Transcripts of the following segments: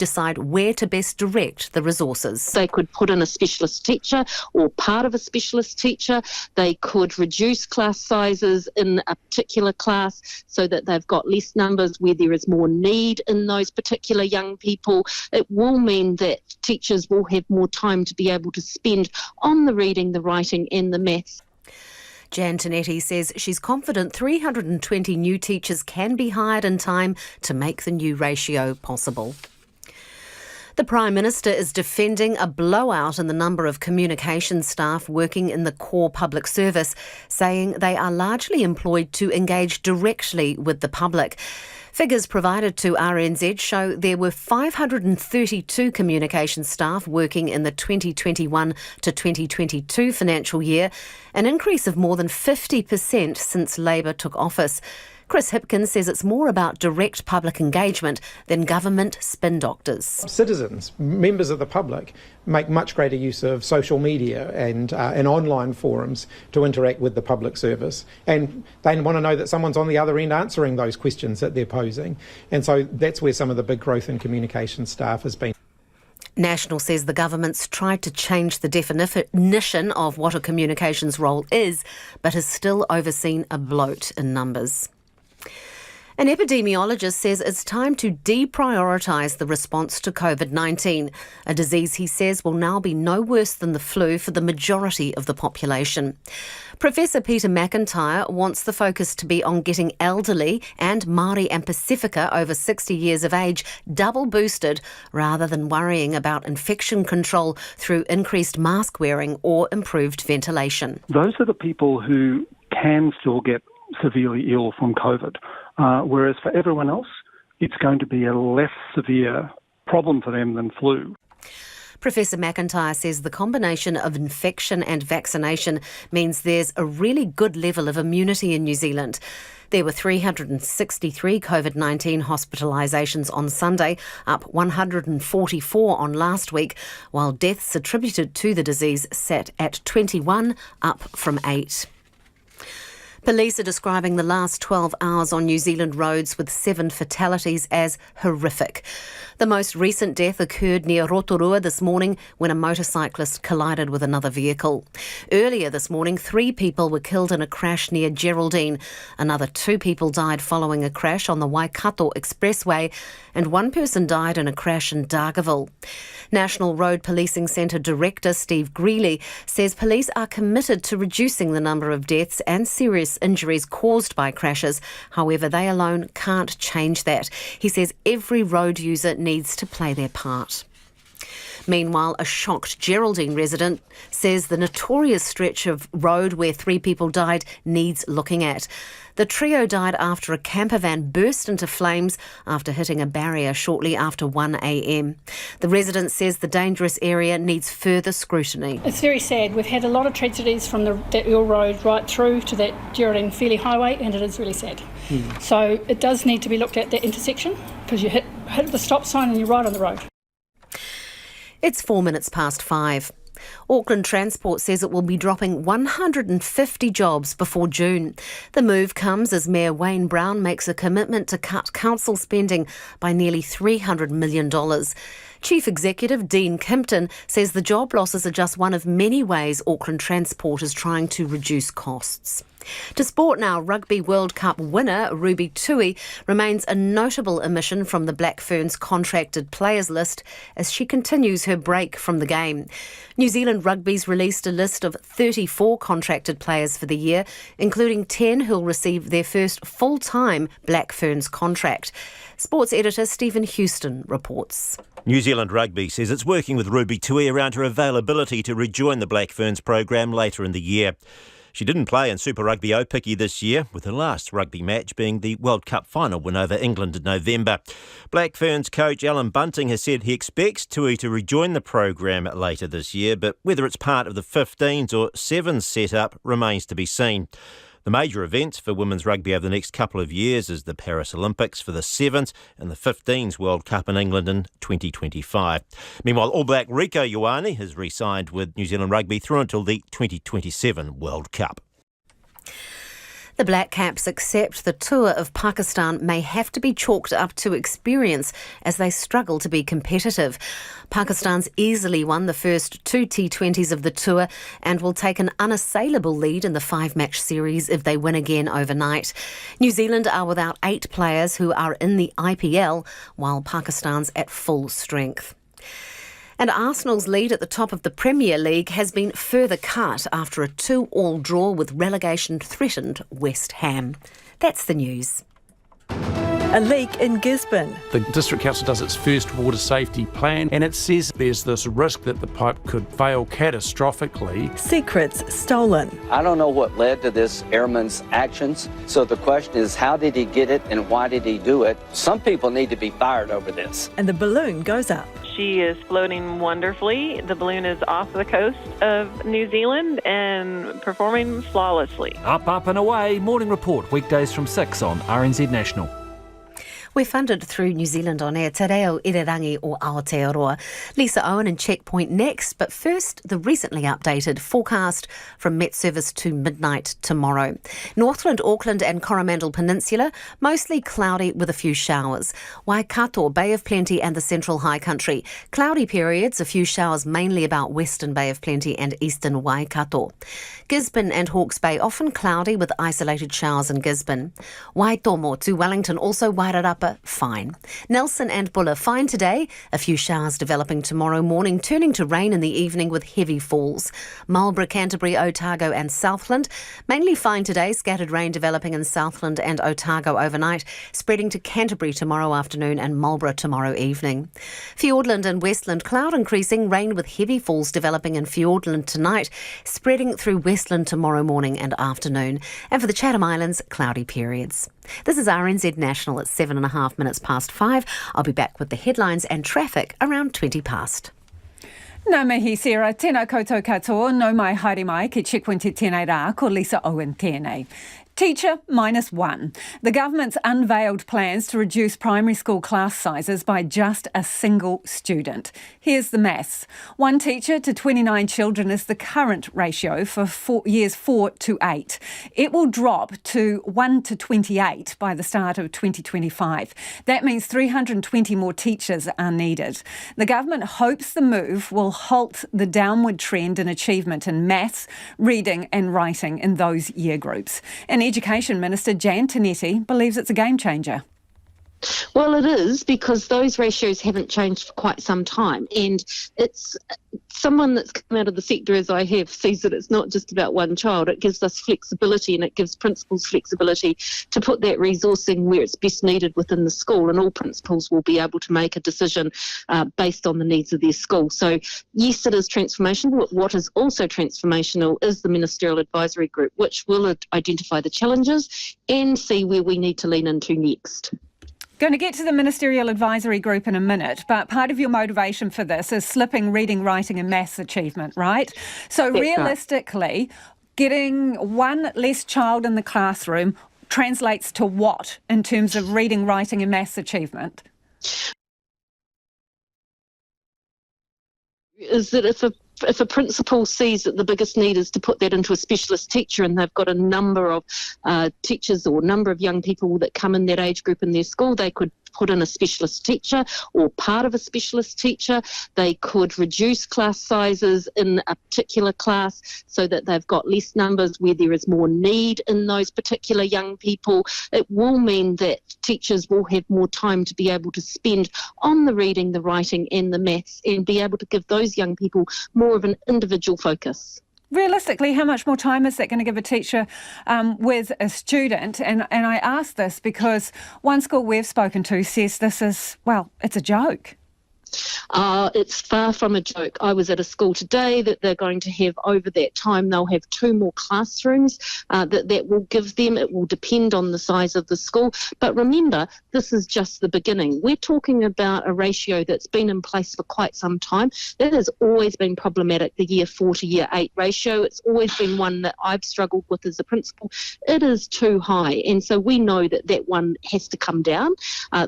decide where to best direct the resources. They could put in a specialist teacher or part of a specialist teacher. They could reduce class sizes in a particular class so that they've got less numbers where there is more need in those particular young people. It will mean that teachers will have more time to be able to spend on the reading, the writing and the maths. Jan Tinetti says she's confident 320 new teachers can be hired in time to make the new ratio possible. The Prime Minister is defending a blowout in the number of communications staff working in the core public service, saying they are largely employed to engage directly with the public. Figures provided to RNZ show there were 532 communications staff working in the 2021 to 2022 financial year, an increase of more than 50% since Labour took office. Chris Hipkins says it's more about direct public engagement than government spin doctors. Citizens, members of the public, make much greater use of social media and online forums to interact with the public service. And they want to know that someone's on the other end answering those questions that they're posing. And so that's where some of the big growth in communication staff has been. National says the government's tried to change the definition of what a communications role is, but has still overseen a bloat in numbers. An epidemiologist says it's time to deprioritise the response to COVID-19, a disease he says will now be no worse than the flu for the majority of the population. Professor Peter McIntyre wants the focus to be on getting elderly and Māori and Pacifica over 60 years of age double boosted rather than worrying about infection control through increased mask wearing or improved ventilation. Those are the people who can still get severely ill from COVID. Whereas for everyone else, it's going to be a less severe problem for them than flu. Professor McIntyre says the combination of infection and vaccination means there's a really good level of immunity in New Zealand. There were 363 COVID-19 hospitalisations on Sunday, up 144 on last week, while deaths attributed to the disease sat at 21, up from 8. Police are describing the last 12 hours on New Zealand roads with 7 fatalities as horrific. The most recent death occurred near Rotorua this morning when a motorcyclist collided with another vehicle. Earlier this morning, 3 people were killed in a crash near Geraldine. Another 2 people died following a crash on the Waikato Expressway, and 1 person died in a crash in Dargaville. National Road Policing Centre Director Steve Greeley says police are committed to reducing the number of deaths and serious injuries caused by crashes. However, they alone can't change that. He says every road user needs to play their part. Meanwhile, a shocked Geraldine resident says the notorious stretch of road where 3 people died needs looking at. The trio died after a camper van burst into flames after hitting a barrier shortly after 1 a.m. The resident says the dangerous area needs further scrutiny. It's very sad. We've had a lot of tragedies from that Earl Road right through to that Geraldine Fairley Highway, and it is really sad. So it does need to be looked at, that intersection, because you hit the stop sign and you're right on the road. It's 4 minutes past 5. Auckland Transport says it will be dropping 150 jobs before June. The move comes as Mayor Wayne Brown makes a commitment to cut council spending by nearly $300 million. Chief Executive Dean Kimpton says the job losses are just one of many ways Auckland Transport is trying to reduce costs. To sport now, Rugby World Cup winner Ruby Tui remains a notable omission from the Black Ferns contracted players list as she continues her break from the game. New Zealand Rugby's released a list of 34 contracted players for the year, including 10 who'll receive their first full-time Black Ferns contract. Sports editor Stephen Houston reports. New Zealand Rugby says it's working with Ruby Tui around her availability to rejoin the Black Ferns program later in the year. She didn't play in Super Rugby Aupiki this year, with her last rugby match being the World Cup final win over England in November. Black Ferns coach Alan Bunting has said he expects Tui to rejoin the program later this year, but whether it's part of the 15s or 7s setup remains to be seen. The major events for women's rugby over the next couple of years is the Paris Olympics for the 7s and the 15s World Cup in England in 2025. Meanwhile, All Black Rico Ioane has re-signed with New Zealand Rugby through until the 2027 World Cup. The Black Caps accept the tour of Pakistan may have to be chalked up to experience as they struggle to be competitive. Pakistan's easily won the first 2 T20s of the tour and will take an unassailable lead in the 5-match series if they win again overnight. New Zealand are without 8 players who are in the IPL, while Pakistan's at full strength. And Arsenal's lead at the top of the Premier League has been further cut after a 2-2 draw with relegation-threatened West Ham. That's the news. A leak in Gisborne. The District Council does its first water safety plan and it says there's this risk that the pipe could fail catastrophically. Secrets stolen. I don't know what led to this airman's actions, so the question is how did he get it and why did he do it? Some people need to be fired over this. And the balloon goes up. She is floating wonderfully. The balloon is off the coast of New Zealand and performing flawlessly. Up, up and away. Morning Report, weekdays from 6 on RNZ National. We're funded through New Zealand On Air, Te Reo Irirangi o Aotearoa. Lisa Owen and Checkpoint next, but first, the recently updated forecast from Met Service to midnight tomorrow. Northland, Auckland and Coromandel Peninsula, mostly cloudy with a few showers. Waikato, Bay of Plenty and the Central High Country, cloudy periods, a few showers mainly about Western Bay of Plenty and Eastern Waikato. Gisborne and Hawke's Bay, often cloudy with isolated showers in Gisborne. Waitomo to Wellington, also Wairarapa, fine. Nelson and Buller, fine today. A few showers developing tomorrow morning, turning to rain in the evening with heavy falls. Marlborough, Canterbury, Otago and Southland, mainly fine today. Scattered rain developing in Southland and Otago overnight, spreading to Canterbury tomorrow afternoon and Marlborough tomorrow evening. Fiordland and Westland, cloud increasing, rain with heavy falls developing in Fiordland tonight, spreading through Westland tomorrow morning and afternoon. And for the Chatham Islands, cloudy periods. This is RNZ National at 7.5 minutes past 5. I'll be back with the headlines and traffic around 20 past. Nā mihi Sarah, tēnā koutou katoa, no mai haere mai ki Checkpoint tēnei rā, ko Lisa Owen tēnei. Teacher -1. The government's unveiled plans to reduce primary school class sizes by just a single student. Here's the maths. 1 teacher to 29 children is the current ratio for years 4 to 8. It will drop to 1 to 28 by the start of 2025. That means 320 more teachers are needed. The government hopes the move will halt the downward trend in achievement in maths, reading and writing in those year groups. And Education Minister Jan Tinetti believes it's a game changer. Well, it is, because those ratios haven't changed for quite some time. And it's someone that's come out of the sector, as I have, sees that it's not just about one child. It gives us flexibility and it gives principals flexibility to put that resourcing where it's best needed within the school. And all principals will be able to make a decision based on the needs of their school. So, yes, it is transformational. But what is also transformational is the Ministerial Advisory Group, which will identify the challenges and see where we need to lean into next. Going to get to the Ministerial Advisory Group in a minute, but part of your motivation for this is slipping reading, writing and maths achievement, right? So That's realistically, right. Getting one less child in the classroom translates to what in terms of reading, writing and maths achievement? Is that if a principal sees that the biggest need is to put that into a specialist teacher, and they've got a number of teachers or number of young people that come in that age group in their school, they could put in a specialist teacher or part of a specialist teacher. They could reduce class sizes in a particular class so that they've got less numbers where there is more need in those particular young people. It will mean that teachers will have more time to be able to spend on the reading, the writing and the maths, and be able to give those young people more of an individual focus. Realistically, how much more time is that going to give a teacher with a student? And I ask this because one school we've spoken to says this is, well, it's a joke. It's far from a joke. I was at a school today that they're going to have, over that time, they'll have 2 more classrooms that will give them. It will depend on the size of the school. But remember, this is just the beginning. We're talking about a ratio that's been in place for quite some time. It has always been problematic, the year 4 to year 8 ratio. It's always been one that I've struggled with as a principal. It is too high. And so we know that that one has to come down.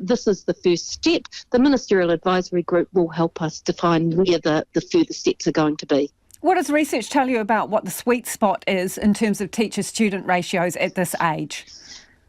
This is the first step. The Ministerial Advisory Group will help us define where the further steps are going to be. What does research tell you about what the sweet spot is in terms of teacher-student ratios at this age?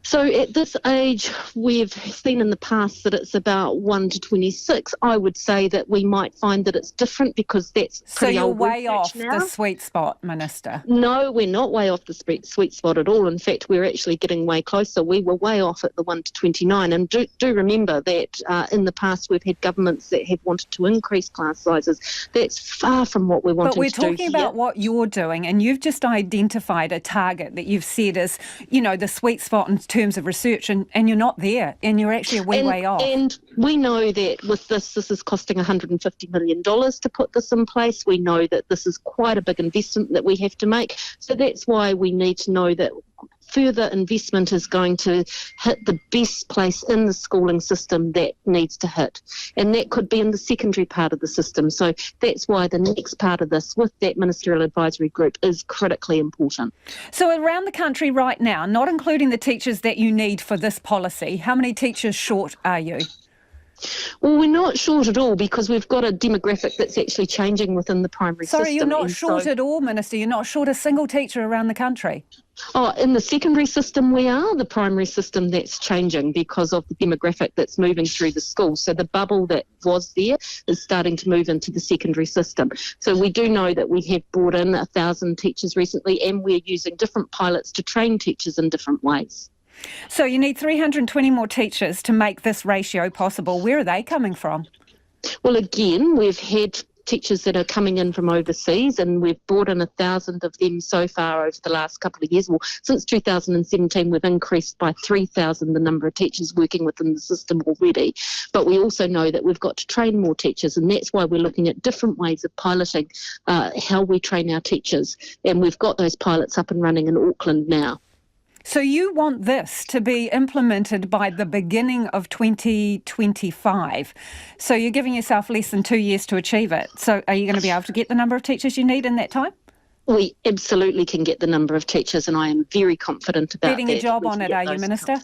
So at this age, we've seen in the past that it's about 1 to 26. I would say that we might find that it's different because that's pretty old research now. So you're way off the sweet spot, Minister? No, we're not way off the sweet spot at all. In fact, we're actually getting way closer. We were way off at the 1 to 29. And do remember that in the past we've had governments that have wanted to increase class sizes. That's far from what we're wanting to do. But we're talking about what you're doing, and you've just identified a target that you've said is, the sweet spot in terms of research, and you're not there, and you're actually a way off. And we know that with this is costing $150 million to put this in place. We know that this is quite a big investment that we have to make. So that's why we need to know that further investment is going to hit the best place in the schooling system that needs to hit. And that could be in the secondary part of the system. So that's why the next part of this with that Ministerial Advisory Group is critically important. So around the country right now, not including the teachers that you need for this policy, how many teachers short are you? Well, we're not short at all because we've got a demographic that's actually changing within the primary system. Sorry, you're not short at all, Minister. You're not short a single teacher around the country. Oh, in the secondary system we are. The primary system, that's changing because of the demographic that's moving through the school. So the bubble that was there is starting to move into the secondary system. So we do know that we have brought in 1,000 teachers recently, and we're using different pilots to train teachers in different ways. So you need 320 more teachers to make this ratio possible. Where are they coming from? Well, again, we've had teachers that are coming in from overseas, and we've brought in 1,000 of them so far over the last couple of years. Well, since 2017, we've increased by 3,000 the number of teachers working within the system already. But we also know that we've got to train more teachers, and that's why we're looking at different ways of piloting how we train our teachers. And we've got those pilots up and running in Auckland now. So you want this to be implemented by the beginning of 2025. So you're giving yourself less than 2 years to achieve it. So are you going to be able to get the number of teachers you need in that time? We absolutely can get the number of teachers, and I am very confident about that. Getting a job on it, are you, Minister?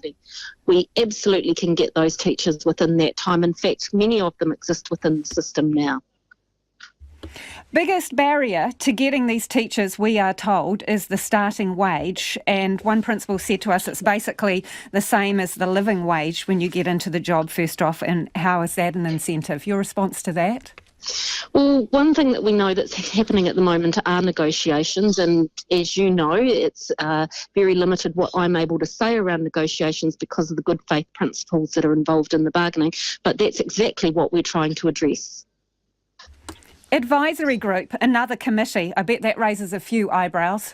We absolutely can get those teachers within that time. In fact, many of them exist within the system now. Biggest barrier to getting these teachers, we are told, is the starting wage. And one principal said to us it's basically the same as the living wage when you get into the job first off. And how is that an incentive? Your response to that? Well, one thing that we know that's happening at the moment are negotiations, and as you know, it's very limited what I'm able to say around negotiations because of the good faith principles that are involved in the bargaining, but that's exactly what we're trying to address. Advisory group, another committee. I bet that raises a few eyebrows.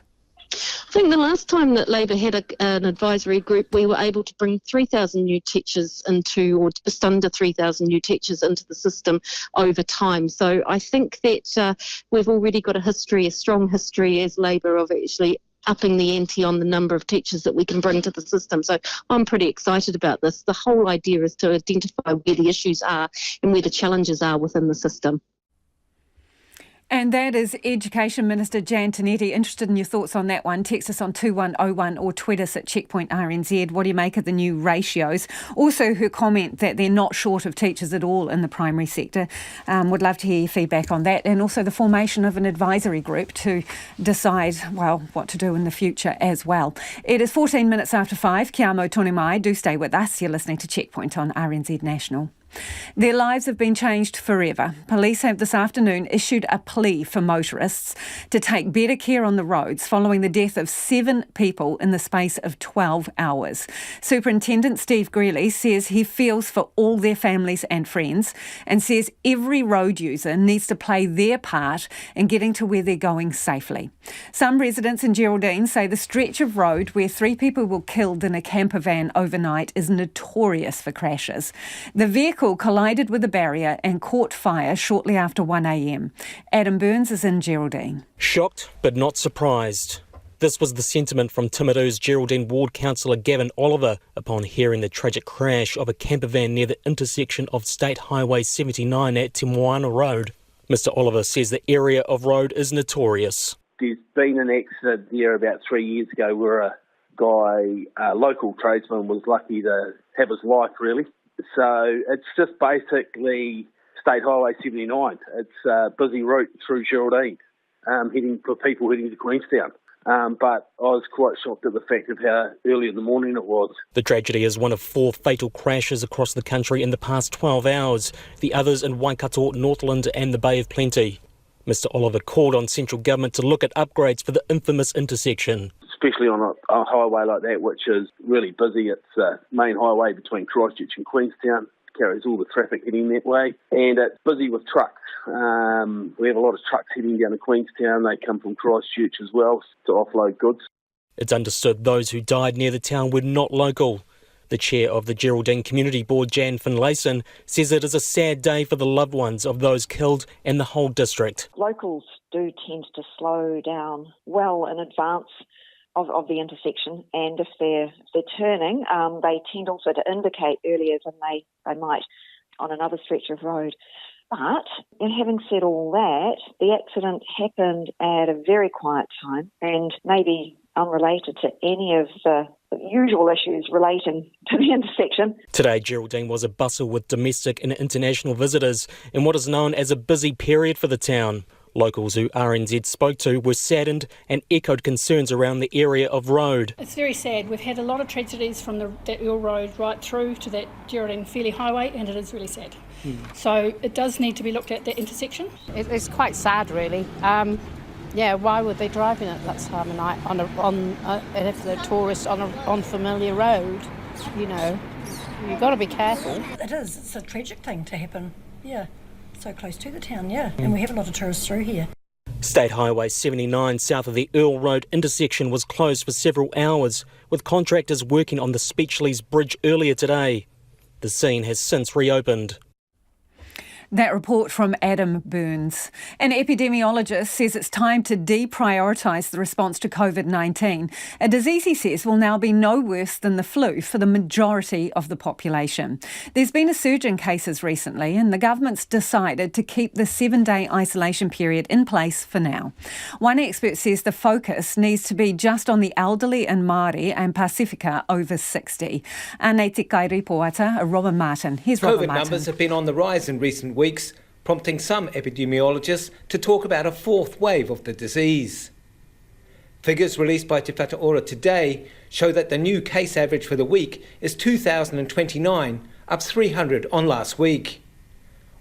I think the last time that Labor had an advisory group, we were able to bring 3,000 new teachers into, or just under 3,000 new teachers into the system over time. So I think that we've already got a strong history as Labor of actually upping the ante on the number of teachers that we can bring to the system. So I'm pretty excited about this. The whole idea is to identify where the issues are and where the challenges are within the system. And that is Education Minister Jan Tinetti. Interested in your thoughts on that one? Text us on 2101 or tweet us at Checkpoint RNZ. What do you make of the new ratios? Also, her comment that they're not short of teachers at all in the primary sector. Would love to hear your feedback on that. And also the formation of an advisory group to decide, well, what to do in the future as well. It is 14 minutes after 5. Kia amo tonu mai. Do stay with us. You're listening to Checkpoint on RNZ National. Their lives have been changed forever. Police have this afternoon issued a plea for motorists to take better care on the roads following the death of 7 people in the space of 12 hours. Superintendent Steve Greeley says he feels for all their families and friends and says every road user needs to play their part in getting to where they're going safely. Some residents in Geraldine say the stretch of road where 3 people were killed in a camper van overnight is notorious for crashes. The vehicle collided with a barrier and caught fire shortly after 1 a.m. Adam Burns is in Geraldine. Shocked but not surprised. This was the sentiment from Timaru's Geraldine Ward Councillor Gavin Oliver upon hearing the tragic crash of a camper van near the intersection of State Highway 79 at Te Moana Road. Mr Oliver says the area of road is notorious. There's been an accident there about 3 years ago where a guy, a local tradesman, was lucky to have his life, really. So it's just basically State Highway 79. It's a busy route through Geraldine. for people heading to Queenstown. But I was quite shocked at the fact of how early in the morning it was. The tragedy is one of 4 fatal crashes across the country in the past 12 hours, the others in Waikato, Northland and the Bay of Plenty. Mr Oliver called on central government to look at upgrades for the infamous intersection. Especially on a highway like that, which is really busy. It's a main highway between Christchurch and Queenstown. Carries all the traffic heading that way, and it's busy with trucks. We have a lot of trucks heading down to Queenstown. They come from Christchurch as well to offload goods. It's understood those who died near the town were not local. The chair of the Geraldine Community Board, Jan Finlayson, says it is a sad day for the loved ones of those killed and the whole district. Locals do tend to slow down well in advance of the intersection, and if they're turning, they tend also to indicate earlier than they might on another stretch of road. But having said all that, the accident happened at a very quiet time and maybe unrelated to any of the usual issues relating to the intersection. Today, Geraldine was a bustle with domestic and international visitors in what is known as a busy period for the town. Locals who RNZ spoke to were saddened and echoed concerns around the area of road. It's very sad. We've had a lot of tragedies from that Earl Road right through to that Geraldine Fairlie Highway, and it is really sad. So it does need to be looked at, that intersection. It's quite sad, really. Why would they drive in at that time of night and if they're tourists on an unfamiliar road? You know, you've got to be careful. It is. It's a tragic thing to happen. Yeah. So close to the town, and we have a lot of tourists through here. State Highway 79 south of the Earl Road intersection was closed for several hours, with contractors working on the Speechlys Bridge earlier today. The scene has since reopened. That report from Adam Burns. An epidemiologist says it's time to deprioritise the response to COVID-19, a disease he says will now be no worse than the flu for the majority of the population. There's been a surge in cases recently, and the government's decided to keep the 7-day isolation period in place for now. One expert says the focus needs to be just on the elderly and Māori and Pasifika over 60. Anei te kairipoata, Robin Martin. Here's Robin Martin. COVID numbers have been on the rise in recent weeks, prompting some epidemiologists to talk about a fourth wave of the disease. Figures released by Te Whataora today show that the new case average for the week is 2,029, up 300 on last week.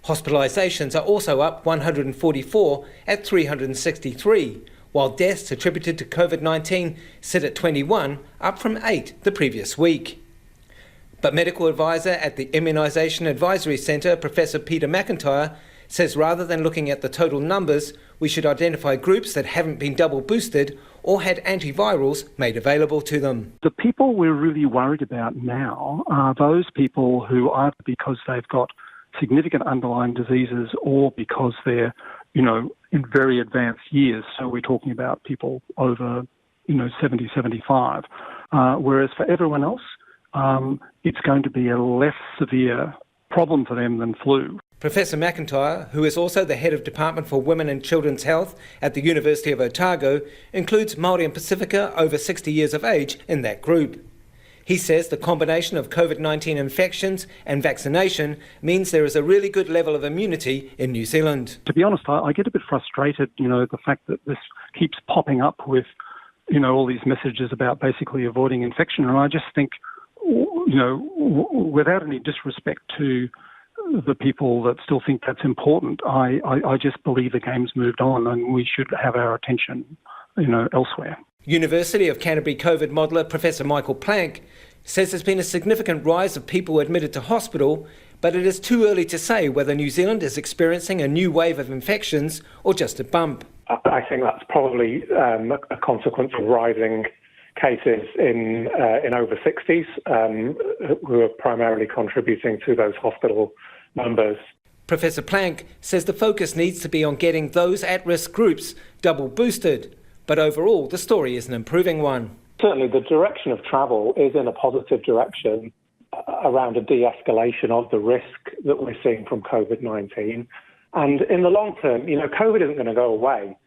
Hospitalisations are also up 144 at 363, while deaths attributed to COVID-19 sit at 21, up from 8 the previous week. But medical advisor at the Immunisation Advisory Centre, Professor Peter McIntyre, says rather than looking at the total numbers, we should identify groups that haven't been double boosted or had antivirals made available to them. The people we're really worried about now are those people who either because they've got significant underlying diseases or because they're, in very advanced years. So we're talking about people over, 70, 75. Whereas for everyone else, it's going to be a less severe problem for them than flu. Professor McIntyre, who is also the head of Department for Women and Children's Health at the University of Otago, includes Māori and Pasifika over 60 years of age in that group. He says the combination of COVID-19 infections and vaccination means there is a really good level of immunity in New Zealand. To be honest, I get a bit frustrated, the fact that this keeps popping up with, all these messages about basically avoiding infection. And I just think, without any disrespect to the people that still think that's important, I just believe the game's moved on and we should have our attention, elsewhere. University of Canterbury COVID modeller Professor Michael Plank says there's been a significant rise of people admitted to hospital, but it is too early to say whether New Zealand is experiencing a new wave of infections or just a bump. I think that's probably a consequence of rising cases in over 60s who are primarily contributing to those hospital numbers. Professor Plank says the focus needs to be on getting those at-risk groups double boosted, but overall the story is an improving one. Certainly the direction of travel is in a positive direction around a de-escalation of the risk that we're seeing from COVID-19. And in the long term, COVID isn't going to go away.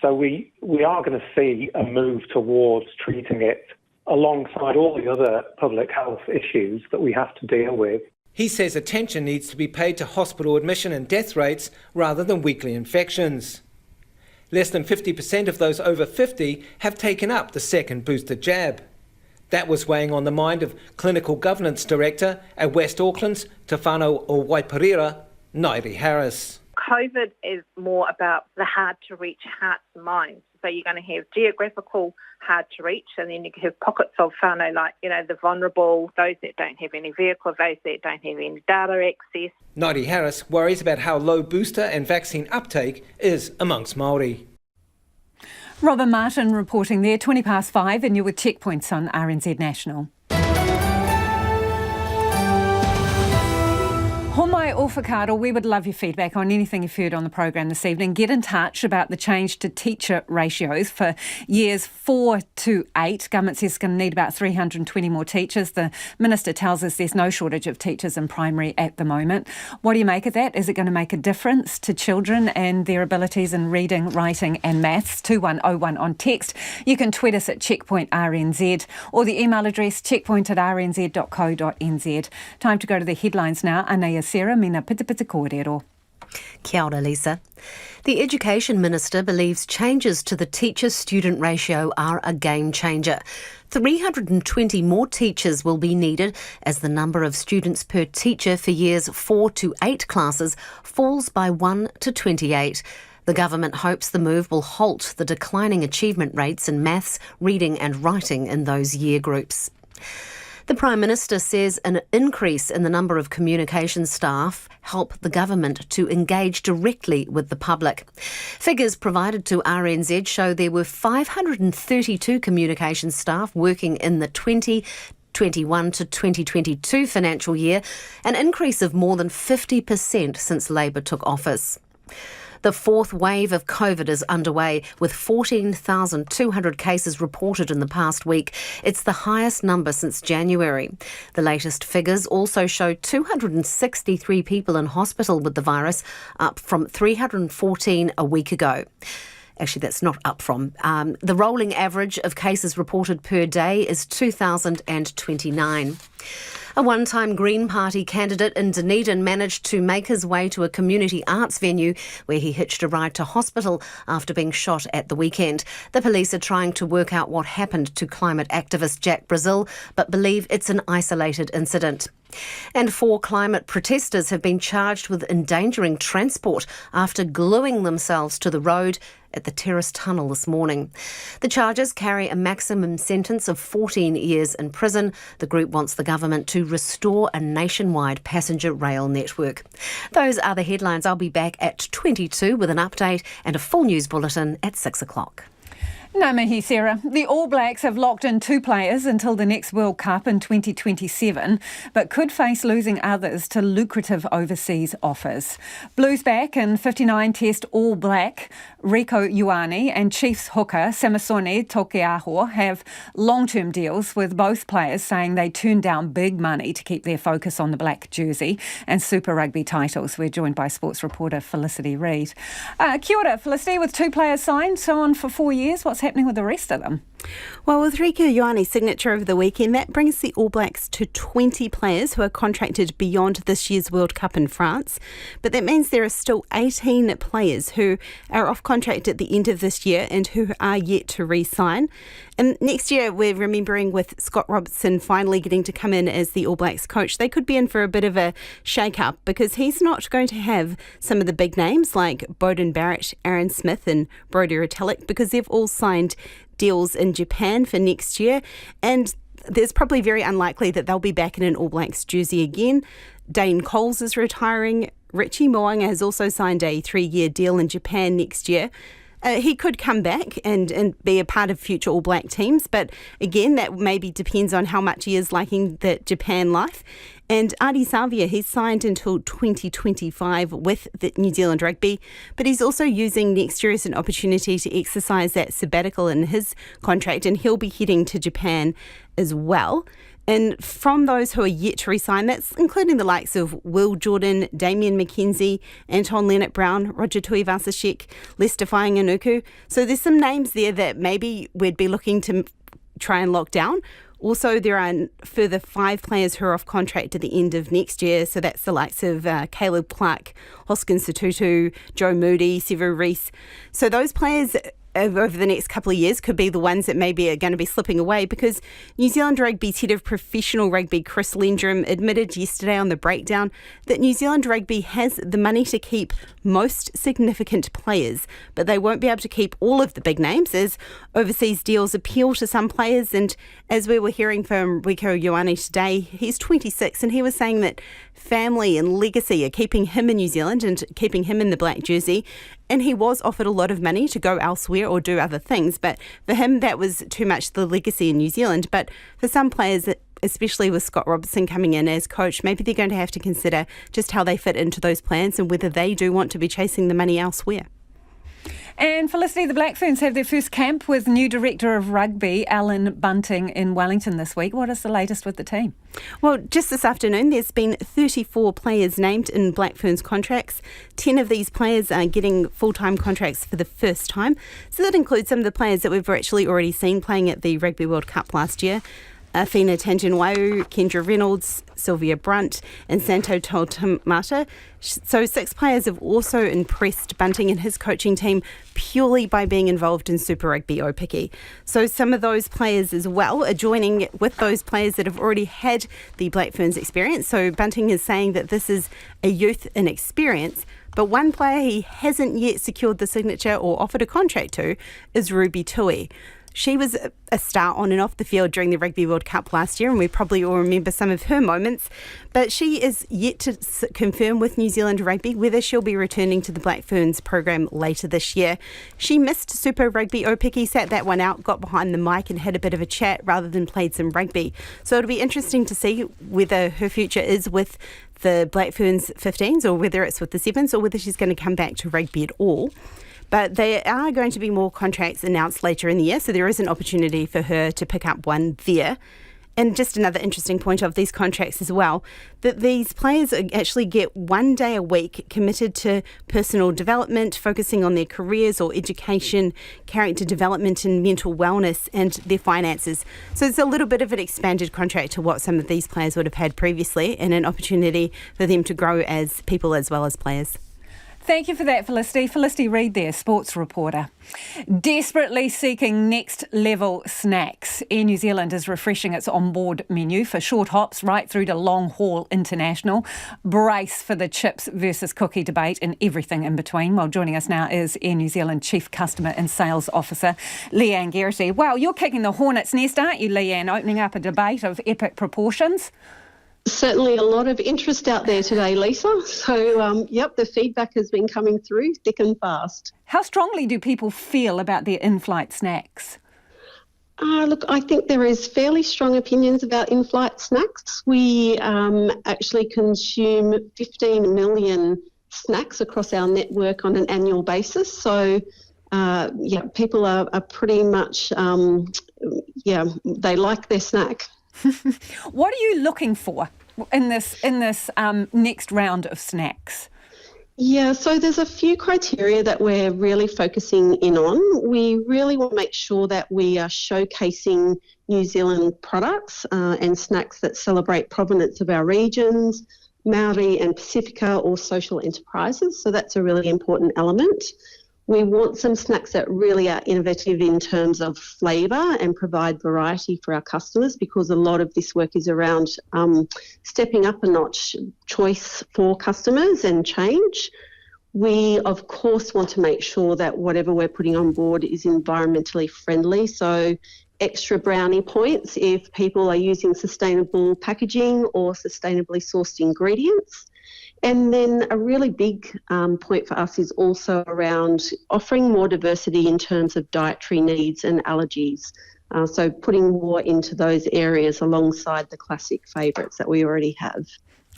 So we are going to see a move towards treating it alongside all the other public health issues that we have to deal with. He says attention needs to be paid to hospital admission and death rates rather than weekly infections. Less than 50% of those over 50 have taken up the second booster jab. That was weighing on the mind of Clinical Governance Director at West Auckland's Te Whānau o Waiparira, Nairi Harris. COVID is more about the hard-to-reach hearts and minds. So you're going to have geographical hard-to-reach, and then you have pockets of whānau like, the vulnerable, those that don't have any vehicles, those that don't have any data access. Nairi Harris worries about how low booster and vaccine uptake is amongst Māori. Robin Martin reporting there, 5:20, and you're with Checkpoints on RNZ National. Homai o whakaaro, we would love your feedback on anything you've heard on the programme this evening. Get in touch about the change to teacher ratios for years 4 to 8. Government says it's going to need about 320 more teachers. The Minister tells us there's no shortage of teachers in primary at the moment. What do you make of that? Is it going to make a difference to children and their abilities in reading, writing and maths? 2101 on text. You can tweet us at Checkpoint RNZ or the email address checkpoint@rnz.co.nz. Time to go to the headlines now. Anea Sarah, mina pita pita kōrero. Kia ora, Lisa. The Education Minister believes changes to the teacher-student ratio are a game changer. 320 more teachers will be needed as the number of students per teacher for years 4 to 8 classes falls by 1 to 28. The government hopes the move will halt the declining achievement rates in maths, reading and writing in those year groups. The Prime Minister says an increase in the number of communication staff help the government to engage directly with the public. Figures provided to RNZ show there were 532 communication staff working in the 2021 to 2022 financial year, an increase of more than 50% since Labour took office. The fourth wave of COVID is underway, with 14,200 cases reported in the past week. It's the highest number since January. The latest figures also show 263 people in hospital with the virus, up from 314 a week ago. Actually, that's not up from. The rolling average of cases reported per day is 2,029. A one-time Green Party candidate in Dunedin managed to make his way to a community arts venue where he hitched a ride to hospital after being shot at the weekend. The police are trying to work out what happened to climate activist Jack Brazil, but believe it's an isolated incident. And 4 climate protesters have been charged with endangering transport after gluing themselves to the road at the Terrace Tunnel this morning. The charges carry a maximum sentence of 14 years in prison. The group wants the government to restore a nationwide passenger rail network. Those are the headlines. I'll be back at 22 with an update and a full news bulletin at 6 o'clock. Nā mihi, Sarah. The All Blacks have locked in 2 players until the next World Cup in 2027, but could face losing others to lucrative overseas offers. Blues back in 59 Test All Black Rieko Ioane and Chiefs hooker Samisoni Taukei'aho have long-term deals, with both players saying they turned down big money to keep their focus on the black jersey and Super Rugby titles. We're joined by sports reporter Felicity Reid. Kia ora, Felicity. With 2 players signed, so on for 4 years, what's happening with the rest of them? Well, with Rieko Ioane's signature over the weekend, that brings the All Blacks to 20 players who are contracted beyond this year's World Cup in France. But that means there are still 18 players who are off contract at the end of this year and who are yet to re-sign. And next year, we're remembering with Scott Robertson finally getting to come in as the All Blacks coach, they could be in for a bit of a shake-up because he's not going to have some of the big names like Beauden Barrett, Aaron Smith and Brodie Retallick, because they've all signed deals in Japan for next year, and there's probably very unlikely that they'll be back in an All Blacks jersey again. Dane Coles is retiring. Richie Mo'unga has also signed a 3-year deal in Japan next year. He could come back and be a part of future All Black teams, but again, that maybe depends on how much he is liking the Japan life. And Ardie Savea, he's signed until 2025 with the New Zealand Rugby, but he's also using next year as an opportunity to exercise that sabbatical in his contract, and he'll be heading to Japan as well. And from those who are yet to resign, that's including the likes of Will Jordan, Damien McKenzie, Anton Leonard-Brown, Roger Tuivasa-Sheck, Lester Whainganuku. So there's some names there that maybe we'd be looking to try and lock down. Also, there are further 5 players who are off contract at the end of next year. So that's the likes of Caleb Clark, Hoskins Sotutu, Joe Moody, Sevu Reece. So those players over the next couple of years could be the ones that maybe are going to be slipping away, because New Zealand Rugby's head of professional rugby, Chris Lendrum, admitted yesterday on The Breakdown that New Zealand Rugby has the money to keep most significant players, but they won't be able to keep all of the big names as overseas deals appeal to some players. And as we were hearing from Rieko Ioane today, he's 26 and he was saying that family and legacy are keeping him in New Zealand and keeping him in the black jersey. And he was offered a lot of money to go elsewhere or do other things. But for him, that was too much the legacy in New Zealand. But for some players, especially with Scott Robertson coming in as coach, maybe they're going to have to consider just how they fit into those plans and whether they do want to be chasing the money elsewhere. And Felicity, the Black Ferns have their first camp with new Director of Rugby, Alan Bunting, in Wellington this week. What is the latest with the team? Well, just this afternoon, there's been 34 players named in Black Ferns contracts. 10 of these players are getting full-time contracts for the first time. So that includes some of the players that we've actually already seen playing at the Rugby World Cup last year. Fina Tangenwau, Kendra Reynolds, Sylvia Brunt and Santo Tautamata. So 6 players have also impressed Bunting and his coaching team purely by being involved in Super Rugby Aupiki. So some of those players as well are joining with those players that have already had the Black Ferns experience. So Bunting is saying that this is a youth in experience. But one player he hasn't yet secured the signature or offered a contract to is Ruby Tui. She was a star on and off the field during the Rugby World Cup last year, and we probably all remember some of her moments. But she is yet to confirm with New Zealand Rugby whether she'll be returning to the Black Ferns program later this year. She missed Super Rugby Aupiki, sat that one out, got behind the mic and had a bit of a chat rather than played some rugby. So it'll be interesting to see whether her future is with the Black Ferns 15s or whether it's with the 7s or whether she's going to come back to rugby at all. But there are going to be more contracts announced later in the year, so there is an opportunity for her to pick up one there. And just another interesting point of these contracts as well, that these players actually get 1 day a week committed to personal development, focusing on their careers or education, character development and mental wellness and their finances. So it's a little bit of an expanded contract to what some of these players would have had previously, and an opportunity for them to grow as people as well as players. Thank you for that, Felicity. Felicity Reid there, sports reporter. Desperately seeking next-level snacks, Air New Zealand is refreshing its onboard menu for short hops right through to long-haul international. Brace for the chips versus cookie debate and everything in between. Well, joining us now is Air New Zealand Chief Customer and Sales Officer, Leanne Geraghty. Wow, you're kicking the hornet's nest, aren't you, Leanne, opening up a debate of epic proportions? Certainly a lot of interest out there today, Lisa. So, the feedback has been coming through thick and fast. How strongly do people feel about their in-flight snacks? Look, I think there is fairly strong opinions about in-flight snacks. We actually consume 15 million snacks across our network on an annual basis. So, people are pretty much, they like their snack. What are you looking for in this next round of snacks? Yeah, so there's a few criteria that we're really focusing in on. We really want to make sure that we are showcasing New Zealand products and snacks that celebrate provenance of our regions, Māori and Pacifica or social enterprises. So that's a really important element. We want some snacks that really are innovative in terms of flavour and provide variety for our customers, because a lot of this work is around stepping up a notch choice for customers and change. We, of course, want to make sure that whatever we're putting on board is environmentally friendly. So extra brownie points if people are using sustainable packaging or sustainably sourced ingredients. And then a really big point for us is also around offering more diversity in terms of dietary needs and allergies. So putting more into those areas alongside the classic favourites that we already have.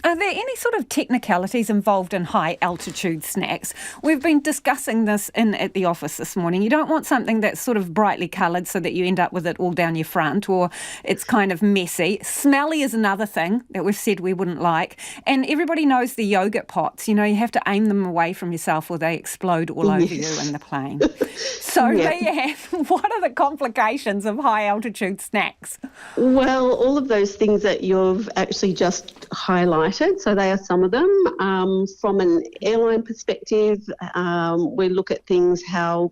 Are there any sort of technicalities involved in high altitude snacks? We've been discussing this at the office this morning. You don't want something that's sort of brightly coloured so that you end up with it all down your front, or it's kind of messy. Smelly is another thing that we've said we wouldn't like. And everybody knows the yoghurt pots. You have to aim them away from yourself or they explode all over you in the plane. So, Leanne, what are the complications of high altitude snacks? Well, all of those things that you've actually just highlighted, so they are some of them. From an airline perspective, we look at things how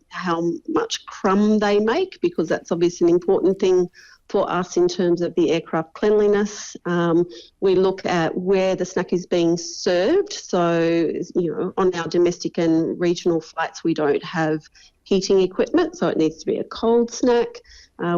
much crumb they make, because that's obviously an important thing for us in terms of the aircraft cleanliness. We look at where the snack is being served. So, on our domestic and regional flights, we don't have heating equipment, so it needs to be a cold snack.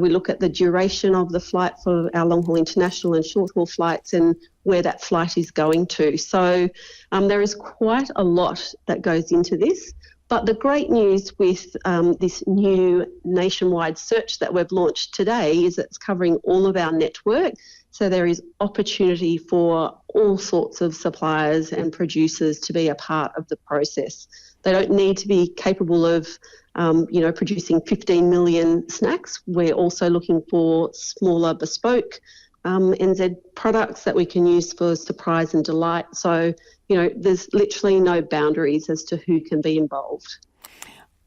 We look at the duration of the flight for our long-haul international and short-haul flights and where that flight is going to. So there is quite a lot that goes into this. But the great news with this new nationwide search that we've launched today is it's covering all of our network. So there is opportunity for all sorts of suppliers and producers to be a part of the process. They don't need to be capable of producing 15 million snacks. We're also looking for smaller bespoke NZ products that we can use for surprise and delight. So, there's literally no boundaries as to who can be involved.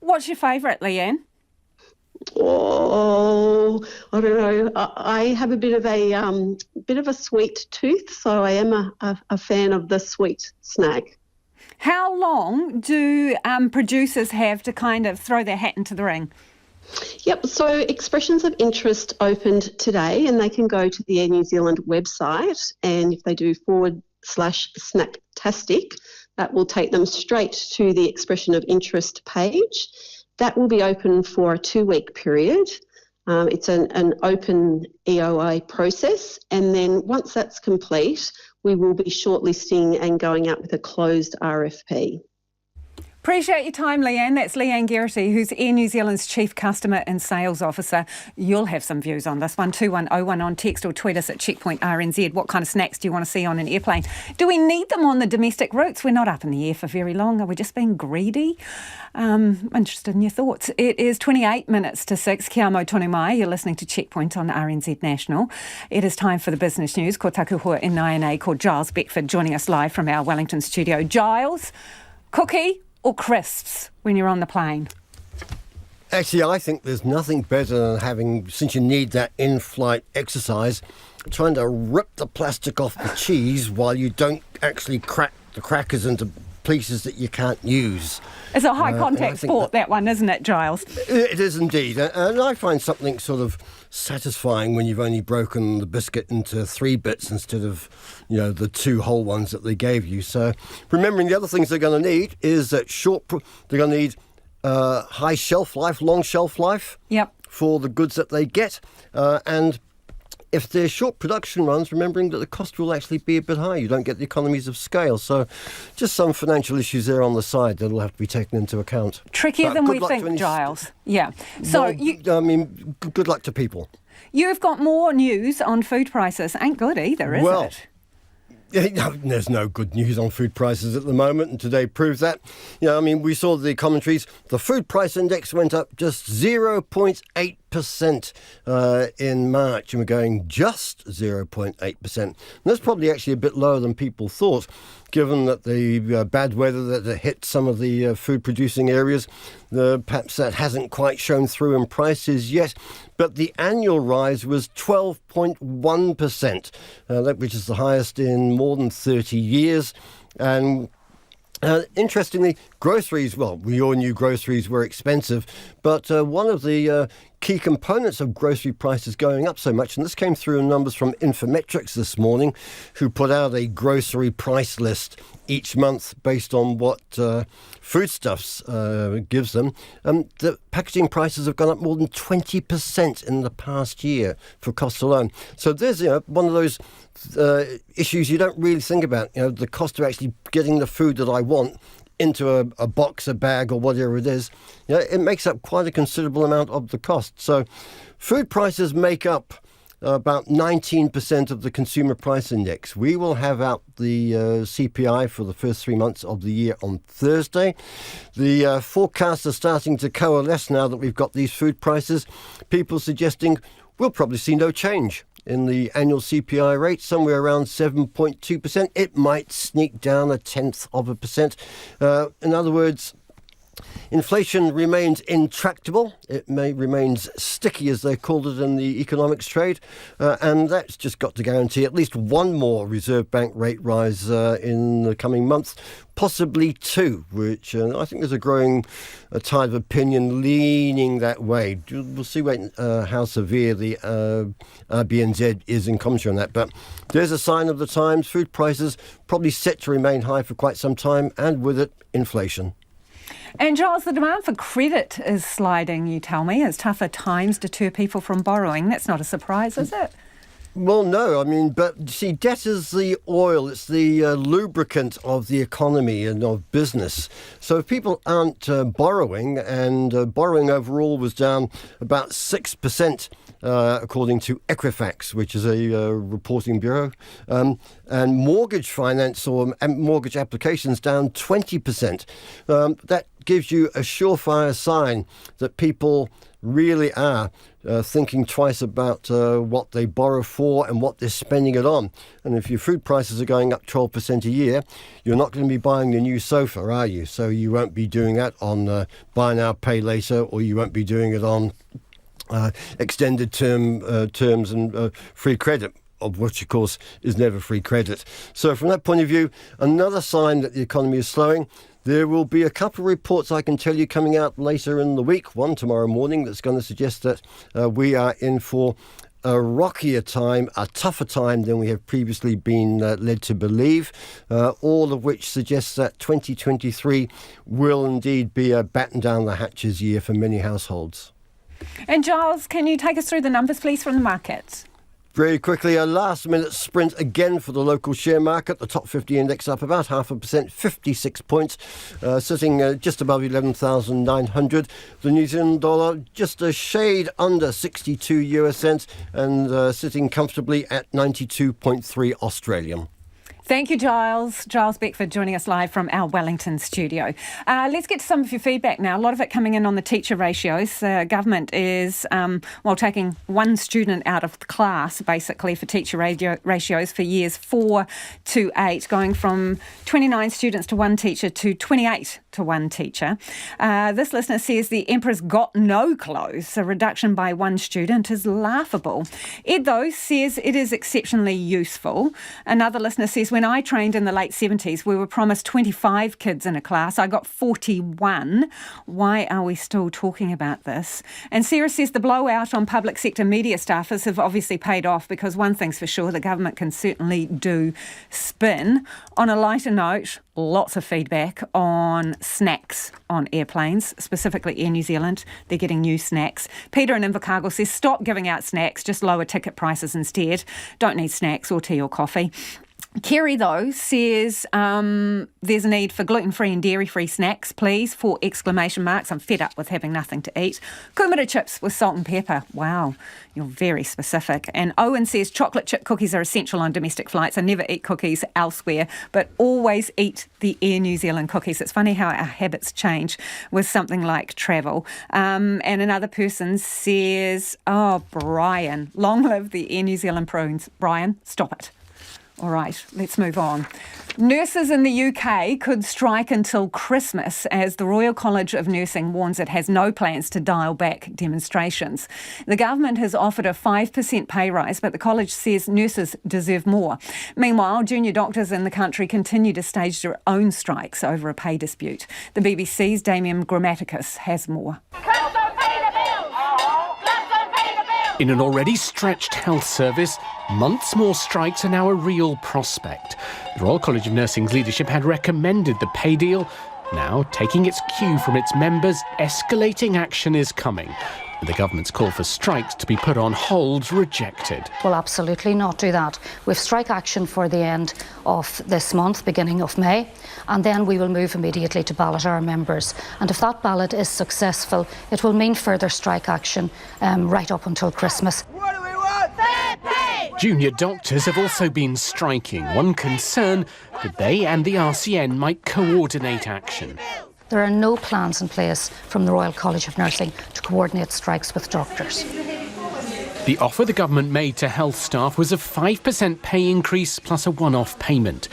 What's your favourite, Leanne? Oh, I don't know. I have a bit of a sweet tooth, so I am a fan of the sweet snack. How long do producers have to kind of throw their hat into the ring? Yep, so expressions of interest opened today, and they can go to the Air New Zealand website, and if they do /snacktastic, that will take them straight to the expression of interest page. That will be open for a 2-week period. It's an open EOI process, and then once that's complete, we will be shortlisting and going out with a closed RFP. Appreciate your time, Leanne. That's Leanne Geraghty, who's Air New Zealand's Chief Customer and Sales Officer. You'll have some views on this one, 2101 on text or tweet us at Checkpoint RNZ. What kind of snacks do you want to see on an airplane? Do we need them on the domestic routes? We're not up in the air for very long. Are we just being greedy? Interested in your thoughts. It is 28 minutes to 6. Kia mau tonu mai. You're listening to Checkpoint on RNZ National. It is time for the business news. Ko taku hoa in INA called Giles Beckford joining us live from our Wellington studio. Giles, cookie or crisps when you're on the plane? Actually, I think there's nothing better than having, since you need that in-flight exercise, trying to rip the plastic off the cheese while you don't actually crack the crackers into pieces that you can't use. It's a high-contact sport, that one, isn't it, Giles? It is indeed. And I find something sort of satisfying when you've only broken the biscuit into 3 bits instead of, the 2 whole ones that they gave you. So remembering the other things they're going to need is that they're going to need high shelf life, long shelf life for the goods that they get. And if they're short production runs, remembering that the cost will actually be a bit high. You don't get the economies of scale. So just some financial issues there on the side that will have to be taken into account. Trickier than we think, Giles. Yeah. So good luck to people. You've got more news on food prices. Ain't good either, is it? There's no good news on food prices at the moment, and today proves that. We saw the commentaries. The food price index went up just 0.8% in March, and we're going just 0.8%. And that's probably actually a bit lower than people thought, given that the bad weather that hit some of the food-producing areas, perhaps that hasn't quite shown through in prices yet. But the annual rise was 12.1%, which is the highest in more than 30 years. And interestingly, groceries, we all knew groceries were expensive, but one of the key components of grocery prices going up so much, and this came through in numbers from Infometrics this morning, who put out a grocery price list each month based on what foodstuffs gives them. The packaging prices have gone up more than 20% in the past year for costs alone. So there's one of those issues you don't really think about, the cost of actually getting the food that I want into a box, a bag, or whatever it is. It makes up quite a considerable amount of the cost. So food prices make up about 19% of the consumer price index. We will have out the CPI for the first 3 months of the year on Thursday. The forecasts are starting to coalesce now that we've got these food prices. People suggesting we'll probably see no change in the annual CPI rate, somewhere around 7.2%. It might sneak down 0.1%. In other words, inflation remains intractable. It remains sticky, as they called it in the economics trade, and that's just got to guarantee at least one more Reserve Bank rate rise in the coming months, possibly two, which I think there's a growing tide of opinion leaning that way. We'll see how severe the RBNZ is in commentary on that, but there's a sign of the times. Food prices probably set to remain high for quite some time, and with it, inflation. And Giles, the demand for credit is sliding, you tell me, as tougher times deter people from borrowing. That's not a surprise, is it? Well, no, I mean, but see, debt is the oil, it's the lubricant of the economy and of business. So if people aren't borrowing, and borrowing overall was down about 6%, according to Equifax, which is a reporting bureau, and mortgage finance or mortgage applications down 20%. That gives you a surefire sign that people really are thinking twice about what they borrow for and what they're spending it on. And if your food prices are going up 12% a year, you're not going to be buying the new sofa, are you? So you won't be doing that on buy now, pay later, or you won't be doing it on extended terms and free credit, of which, of course, is never free credit. So from that point of view, another sign that the economy is slowing. There will be a couple of reports I can tell you coming out later in the week, one tomorrow morning, that's going to suggest that we are in for a rockier time, a tougher time than we have previously been led to believe, all of which suggests that 2023 will indeed be a batten down the hatches year for many households. And Giles, can you take us through the numbers, please, from the markets? Very quickly, a last-minute sprint again for the local share market. The top 50 index up about 0.5%, 56 points, sitting just above 11,900. The New Zealand dollar just a shade under 62 US cents and sitting comfortably at 92.3 Australian. Thank you, Giles. Giles Beckford joining us live from our Wellington studio. Let's get to some of your feedback now. A lot of it coming in on the teacher ratios. Government is, taking one student out of the class, basically, for teacher ratios for years 4 to 8, going from 29 students to one teacher to 28 to one teacher. This listener says the Emperor's got no clothes. A reduction by one student is laughable. Ed, though, says it is exceptionally useful. Another listener says, when I trained in the late 70s, we were promised 25 kids in a class. I got 41. Why are we still talking about this? And Sarah says the blowout on public sector media staffers have obviously paid off, because one thing's for sure, the government can certainly do spin. On a lighter note, lots of feedback on snacks on airplanes, specifically Air New Zealand. They're getting new snacks. Peter in Invercargill says, stop giving out snacks, just lower ticket prices instead. Don't need snacks or tea or coffee. Kerry, though, says there's a need for gluten-free and dairy-free snacks, please, 4 exclamation marks. I'm fed up with having nothing to eat. Kumara chips with salt and pepper. Wow, you're very specific. And Owen says chocolate chip cookies are essential on domestic flights. I never eat cookies elsewhere, but always eat the Air New Zealand cookies. It's funny how our habits change with something like travel. And another person says, Brian, long live the Air New Zealand prunes. Brian, stop it. All right, let's move on. Nurses in the UK could strike until Christmas, as the Royal College of Nursing warns it has no plans to dial back demonstrations. The government has offered a 5% pay rise, but the college says nurses deserve more. Meanwhile, junior doctors in the country continue to stage their own strikes over a pay dispute. The BBC's Damien Grammaticus has more. In an already stretched health service, months more strikes are now a real prospect. The Royal College of Nursing's leadership had recommended the pay deal. Now, taking its cue from its members, escalating action is coming. The government's call for strikes to be put on hold rejected. We'll absolutely not do that. We've strike action for the end of this month, beginning of May, and then we will move immediately to ballot our members. And if that ballot is successful, it will mean further strike action right up until Christmas. What do we want? Junior doctors have also been striking. One concern that they and the RCN might coordinate action. There are no plans in place from the Royal College of Nursing to coordinate strikes with doctors. The offer the government made to health staff was a 5% pay increase plus a one-off payment.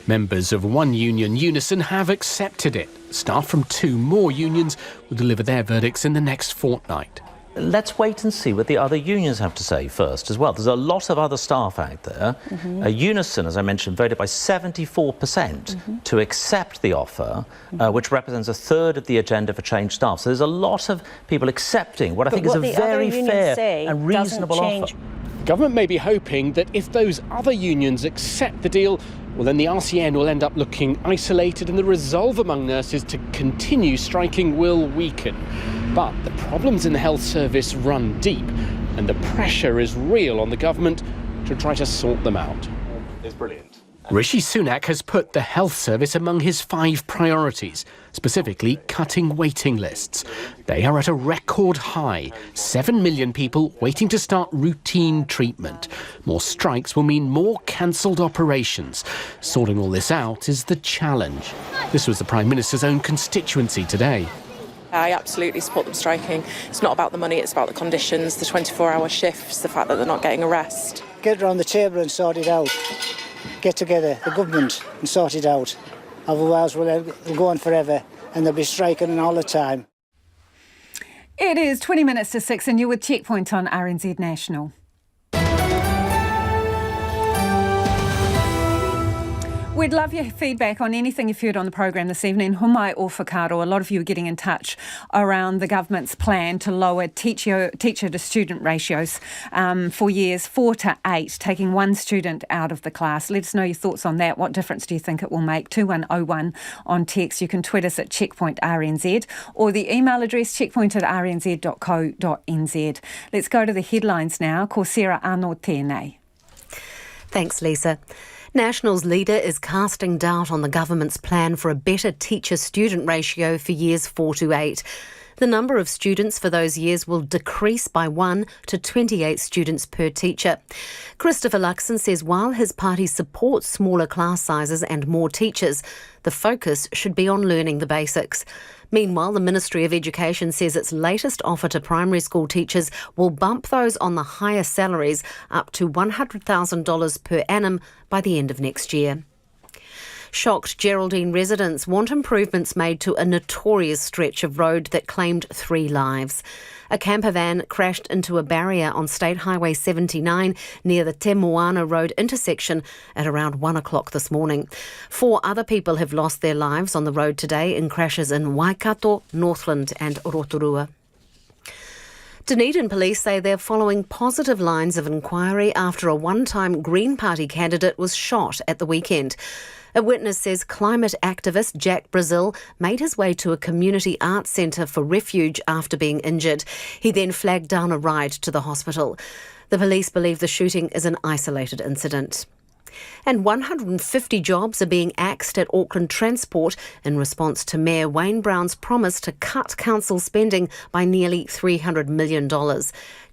Members of one union, Unison, have accepted it. Staff from 2 more unions will deliver their verdicts in the next fortnight. Let's wait and see what the other unions have to say first as well. There's a lot of other staff out there. Unison, as I mentioned, voted by 74% to accept the offer, which represents a third of the agenda for change staff. So there's a lot of people accepting what I think is a very fair and reasonable offer. The government may be hoping that if those other unions accept the deal, well, then the RCN will end up looking isolated and the resolve among nurses to continue striking will weaken. But the problems in the health service run deep and the pressure is real on the government to try to sort them out. It's brilliant. Rishi Sunak has put the health service among his 5 priorities, specifically cutting waiting lists. They are at a record high, 7 million people waiting to start routine treatment. More strikes will mean more cancelled operations. Sorting all this out is the challenge. This was the Prime Minister's own constituency today. I absolutely support them striking. It's not about the money, it's about the conditions, the 24-hour shifts, the fact that they're not getting a rest. Get around the table and sort it out. Get together, the government, and sort it out. Otherwise we'll go on forever and they'll be striking all the time. It is 20 minutes to 6 and you're with Checkpoint on RNZ National. We'd love your feedback on anything you've heard on the program this evening. Humai o whakaaro. A lot of you are getting in touch around the government's plan to lower teacher to student ratios for years 4 to 8, taking 1 student out of the class. Let us know your thoughts on that. What difference do you think it will make? 2101 on text. You can tweet us at checkpointrnz or the email address checkpoint@rnz.co.nz. Let's go to the headlines now. Ko Sarah anō tēnei. Thanks, Lisa. National's leader is casting doubt on the government's plan for a better teacher-student ratio for years 4 to 8. The number of students for those years will decrease by 1 to 28 students per teacher. Christopher Luxon says while his party supports smaller class sizes and more teachers, the focus should be on learning the basics. Meanwhile, the Ministry of Education says its latest offer to primary school teachers will bump those on the higher salaries up to $100,000 per annum by the end of next year. Shocked Geraldine residents want improvements made to a notorious stretch of road that claimed 3 lives. A camper van crashed into a barrier on State Highway 79 near the Te Moana Road intersection at around 1 o'clock this morning. 4 other people have lost their lives on the road today in crashes in Waikato, Northland and Rotorua. Dunedin police say they're following positive lines of inquiry after a one-time Green Party candidate was shot at the weekend. A witness says climate activist Jack Brazil made his way to a community arts centre for refuge after being injured. He then flagged down a ride to the hospital. The police believe the shooting is an isolated incident. And 150 jobs are being axed at Auckland Transport in response to Mayor Wayne Brown's promise to cut council spending by nearly $300 million.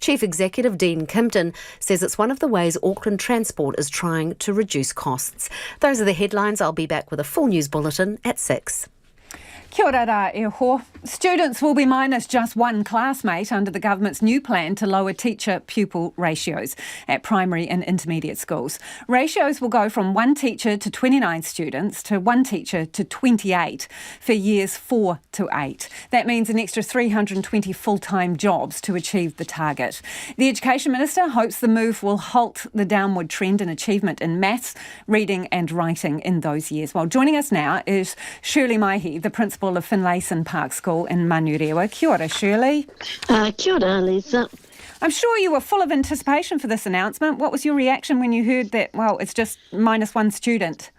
Chief Executive Dean Kimpton says it's one of the ways Auckland Transport is trying to reduce costs. Those are the headlines. I'll be back with a full news bulletin at 6. Kia ora rā e ho. Students will be minus just 1 classmate under the government's new plan to lower teacher-pupil ratios at primary and intermediate schools. Ratios will go from 1 teacher to 29 students to 1 teacher to 28 for years 4 to 8. That means an extra 320 full-time jobs to achieve the target. The Education Minister hopes the move will halt the downward trend in achievement in maths, reading and writing in those years. Well, joining us now is Shirley Maihi, the principal of Finlayson Park School in Manurewa. Kia ora, Shirley. Kia ora, Lisa. I'm sure you were full of anticipation for this announcement. What was your reaction when you heard that, well, it's just minus 1 student?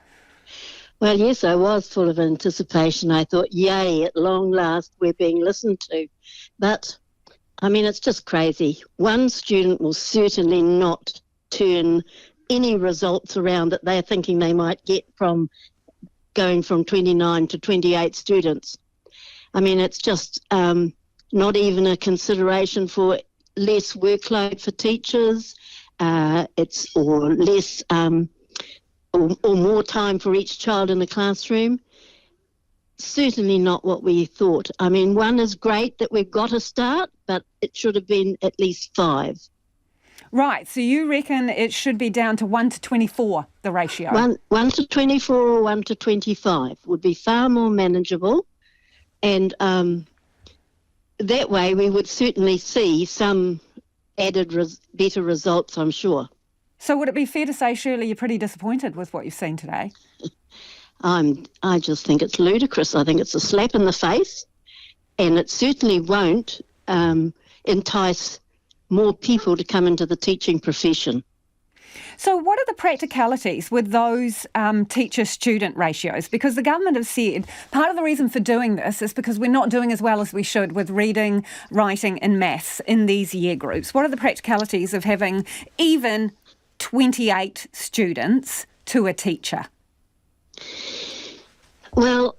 Well, yes, I was full of anticipation. I thought, yay, at long last, we're being listened to. But, I mean, it's just crazy. 1 student will certainly not turn any results around that they're thinking they might get from going from 29 to 28 students. I mean, it's just not even a consideration for less workload for teachers, or less or more time for each child in the classroom. Certainly not what we thought. I mean, 1 is great that we've got a start, but it should have been at least 5. Right, so you reckon it should be down to 1 to 24, the ratio? 1 to 24 or 1 to 25 would be far more manageable, and that way we would certainly see some added better results, I'm sure. So would it be fair to say, Shirley, you're pretty disappointed with what you've seen today? I just think it's ludicrous. I think it's a slap in the face, and it certainly won't entice more people to come into the teaching profession. So what are the practicalities with those teacher-student ratios? Because the government have said part of the reason for doing this is because we're not doing as well as we should with reading, writing and maths in these year groups. What are the practicalities of having even 28 students to a teacher? Well,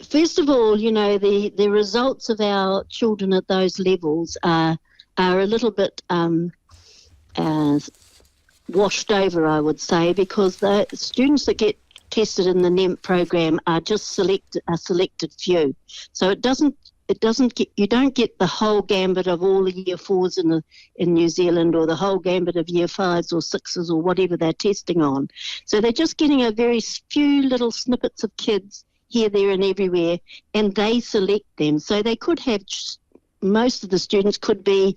first of all, you know, the results of our children at those levels are a little bit washed over, I would say, because the students that get tested in the NEMP program are just a selected few. So you don't get the whole gambit of all the year 4s in New Zealand, or the whole gambit of year 5s or 6s or whatever they're testing on. So they're just getting a very few little snippets of kids here, there and everywhere, and they select them. So they could have, most of the students could be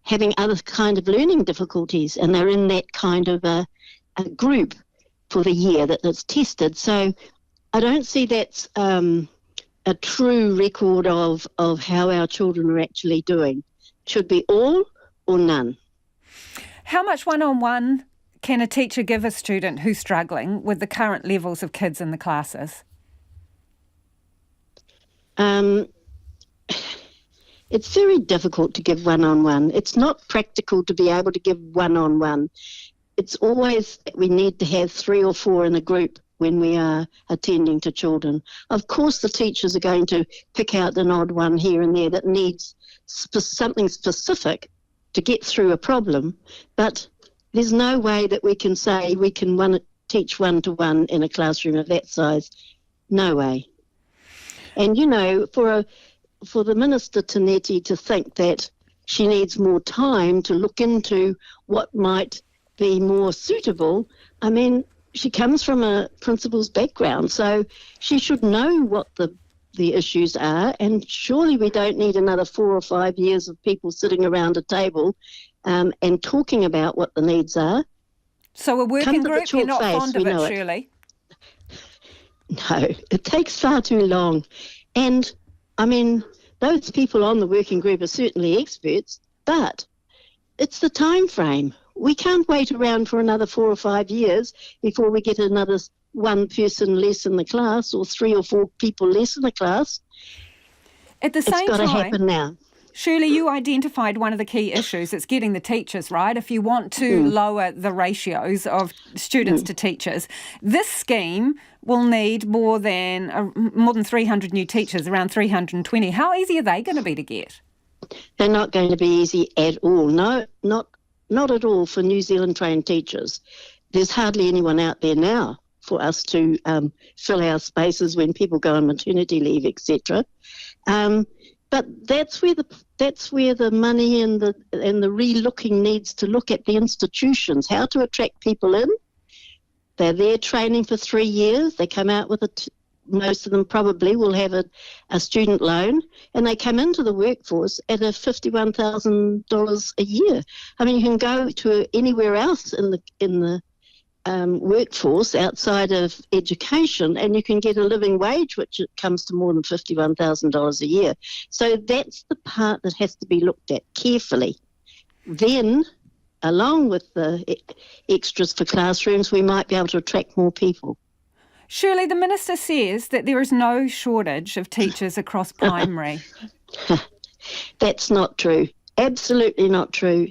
having other kind of learning difficulties, and they're in that kind of a group for the year that's tested. So I don't see that's a true record of how our children are actually doing. Should be all or none. How much one-on-one can a teacher give a student who's struggling with the current levels of kids in the classes? It's very difficult to give one-on-one. It's not practical to be able to give one-on-one. It's always that we need to have 3 or 4 in a group when we are attending to children. Of course, the teachers are going to pick out an odd one here and there that needs something specific to get through a problem, but there's no way that we can say we can teach 1-to-1 in a classroom of that size. No way. And, you know, for the Minister Tinetti to think that she needs more time to look into what might be more suitable, I mean, she comes from a principal's background, so she should know what the issues are, and surely we don't need another 4 or 5 years of people sitting around a table and talking about what the needs are. So a working group, you're not fond of it, surely? No, it takes far too long. And, I mean, those people on the working group are certainly experts, but it's the time frame. We can't wait around for another 4 or 5 years before we get another 1 person less in the class, or 3 or 4 people less in the class. At the same time, it's got to happen now. Shirley, you identified one of the key issues. It's getting the teachers, right? If you want to lower the ratios of students to teachers, this scheme will need more than 300 new teachers, around 320. How easy are they going to be to get? They're not going to be easy at all. No, not at all for New Zealand trained teachers. There's hardly anyone out there now for us to fill our spaces when people go on maternity leave, etc. But that's where the money and the re-looking needs to look at the institutions, how to attract people in. They're there training for 3 years. They come out with most of them probably will have a student loan, and they come into the workforce at a $51,000 a year. I mean, you can go to anywhere else in the workforce outside of education, and you can get a living wage which comes to more than $51,000 a year. So that's the part that has to be looked at carefully. Then, along with the extras for classrooms, we might be able to attract more people. Shirley, the Minister says that there is no shortage of teachers across primary. That's not true. Absolutely not true.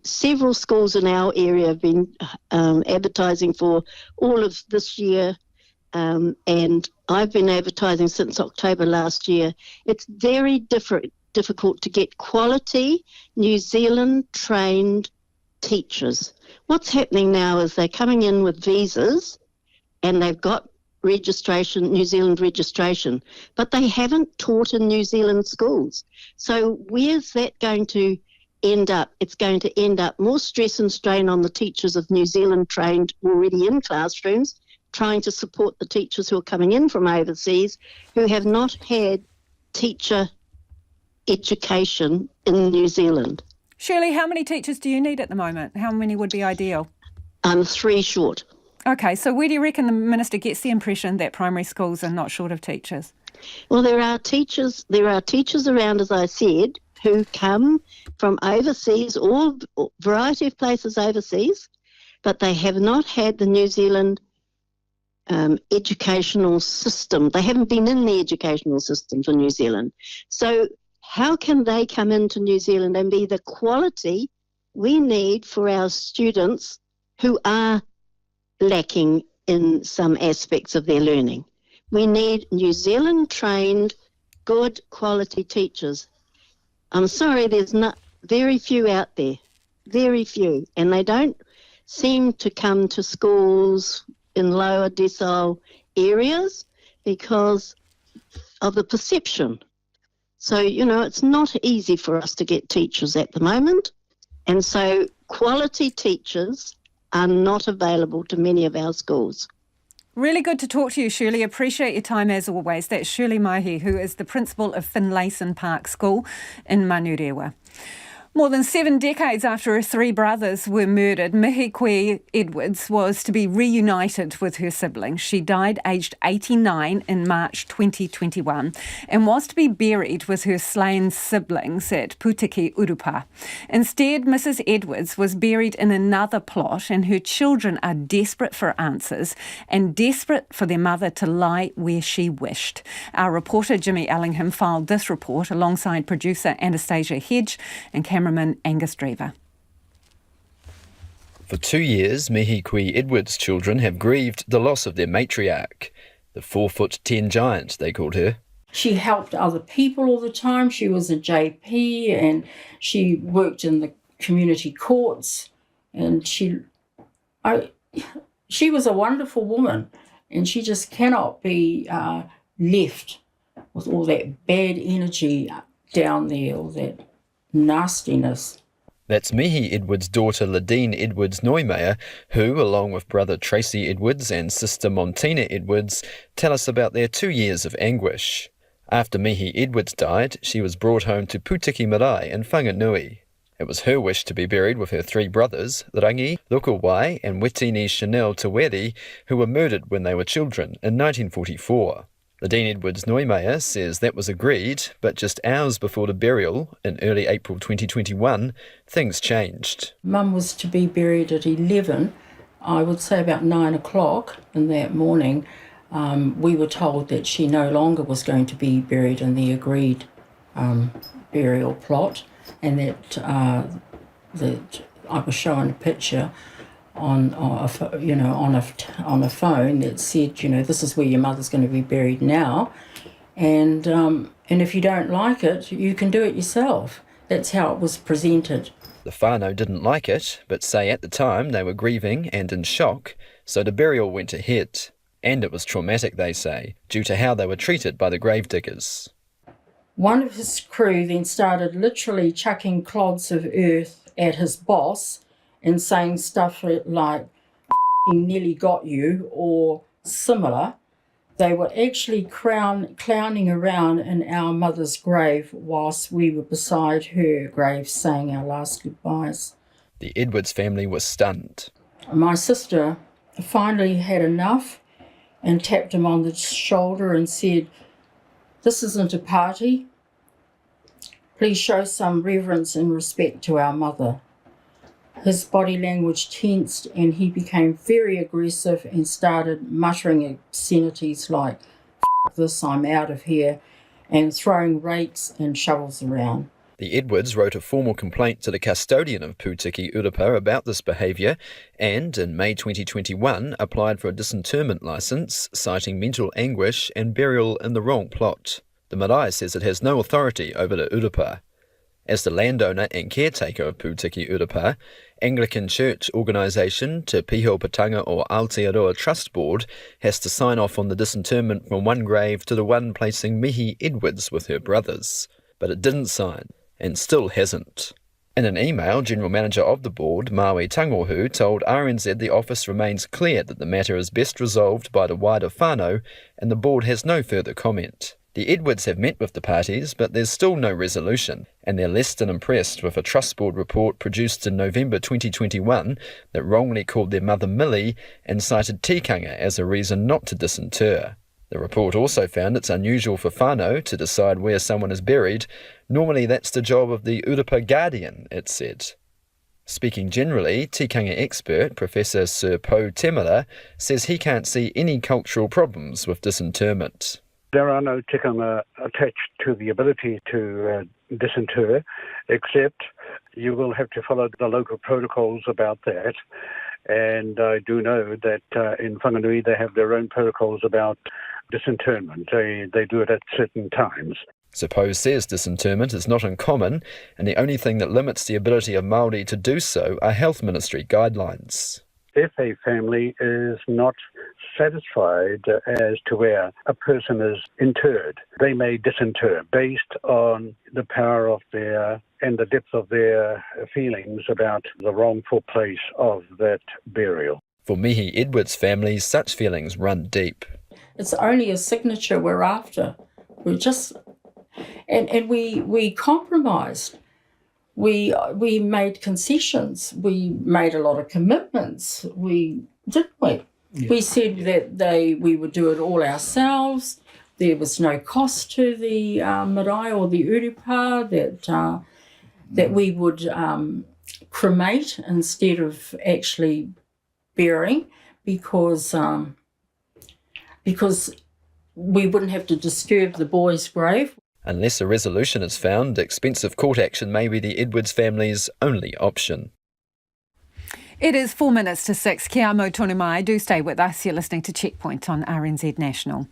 Several schools in our area have been advertising for all of this year, and I've been advertising since October last year. It's very difficult to get quality New Zealand trained teachers. What's happening now is they're coming in with visas and they've got registration, New Zealand registration, but they haven't taught in New Zealand schools. So where's that going to end up? It's going to end up more stress and strain on the teachers of New Zealand trained already in classrooms, trying to support the teachers who are coming in from overseas who have not had teacher education in New Zealand. Shirley, how many teachers do you need at the moment? How many would be ideal? 3 short. Okay, so where do you reckon the Minister gets the impression that primary schools are not short of teachers? Well, there are teachers around, as I said, who come from overseas or variety of places overseas, but they have not had the New Zealand educational system. They haven't been in the educational system for New Zealand. So how can they come into New Zealand and be the quality we need for our students who are lacking in some aspects of their learning? We need New Zealand trained, good quality teachers. I'm sorry, there's not very few out there, very few, and they don't seem to come to schools in lower decile areas because of the perception. So, it's not easy for us to get teachers at the moment, and so quality teachers are not available to many of our schools. Really good to talk to you, Shirley. Appreciate your time as always. That's Shirley Mahi, who is the principal of Finlayson Park School in Manurewa. More than 7 decades after her 3 brothers were murdered, Mihikwi Edwards was to be reunited with her siblings. She died aged 89 in March 2021 and was to be buried with her slain siblings at Putiki Urupa. Instead, Mrs. Edwards was buried in another plot, and her children are desperate for answers and desperate for their mother to lie where she wished. Our reporter Jimmy Ellingham filed this report alongside producer Anastasia Hedge and cameraman Angus Drever. For 2 years, Mihikwi Edwards' children have grieved the loss of their matriarch, the 4'10" giant, they called her. She helped other people all the time. She was a JP and she worked in the community courts, and she was a wonderful woman, and she just cannot be left with all that bad energy down there, all that nastiness. That's Mihi Edwards' daughter Ladine Edwards Neumayer, who, along with brother Tracy Edwards and sister Montina Edwards, tell us about their 2 years of anguish. After Mihi Edwards died, she was brought home to Putiki Marae in Whanganui. It was her wish to be buried with her 3 brothers, Rangi, Lukawai and Wetini Chanel Taweri, who were murdered when they were children in 1944. Ladine Edwards Neumayer says that was agreed, but just hours before the burial, in early April 2021, things changed. Mum was to be buried at 11, I would say about 9 o'clock in that morning. We were told that she no longer was going to be buried in the agreed burial plot, and that I was shown a picture on a phone that said, this is where your mother's going to be buried now, and if you don't like it, you can do it yourself. That's how it was presented. The whānau didn't like it, but say at the time they were grieving and in shock, so the burial went ahead. And it was traumatic, they say, due to how they were treated by the gravediggers. One of his crew then started literally chucking clods of earth at his boss and saying stuff like, nearly got you, or similar. They were actually clowning around in our mother's grave whilst we were beside her grave saying our last goodbyes. The Edwards family was stunned. My sister finally had enough and tapped him on the shoulder and said, "This isn't a party. Please show some reverence and respect to our mother." His body language tensed and he became very aggressive and started muttering obscenities like, "F this, I'm out of here," and throwing rakes and shovels around. The Edwards wrote a formal complaint to the custodian of Putiki Urupa about this behaviour and, in May 2021, applied for a disinterment licence, citing mental anguish and burial in the wrong plot. The marae says it has no authority over the Urupa. As the landowner and caretaker of Pūtiki Urapa, Anglican Church organisation Te Pihopatanga or Aotearoa Trust Board has to sign off on the disinterment from one grave to the one placing Mihi Edwards with her brothers. But it didn't sign, and still hasn't. In an email, General Manager of the board, Maui Tangohu, told RNZ the office remains clear that the matter is best resolved by the wider whānau, and the board has no further comment. The Edwards have met with the parties, but there's still no resolution, and they're less than impressed with a Trust Board report produced in November 2021 that wrongly called their mother Millie and cited tikanga as a reason not to disinter. The report also found it's unusual for whānau to decide where someone is buried. Normally that's the job of the Urapa Guardian, it said. Speaking generally, tikanga expert Professor Sir Po Temara says he can't see any cultural problems with disinterment. There are no tikanga attached to the ability to disinter, except you will have to follow the local protocols about that. And I do know that in Whanganui they have their own protocols about disinterment. They do it at certain times. Sir Po says disinterment is not uncommon, and the only thing that limits the ability of Māori to do so are Health Ministry guidelines. If a family is not satisfied as to where a person is interred, they may disinter based on the power of their and the depth of their feelings about the wrongful place of that burial. For Mihi Edwards' family, such feelings run deep. It's only a signature we're after. We're just... And we compromised. We made concessions. We made a lot of commitments. Didn't we? Yeah. We said that we would do it all ourselves. There was no cost to the marae or the urapa, that we would cremate instead of actually burying because we wouldn't have to disturb the boy's grave. Unless a resolution is found, expensive court action may be the Edwards family's only option. It is 4 minutes to 6. Kia amo tonu mai. Do stay with us. You're listening to Checkpoint on RNZ National.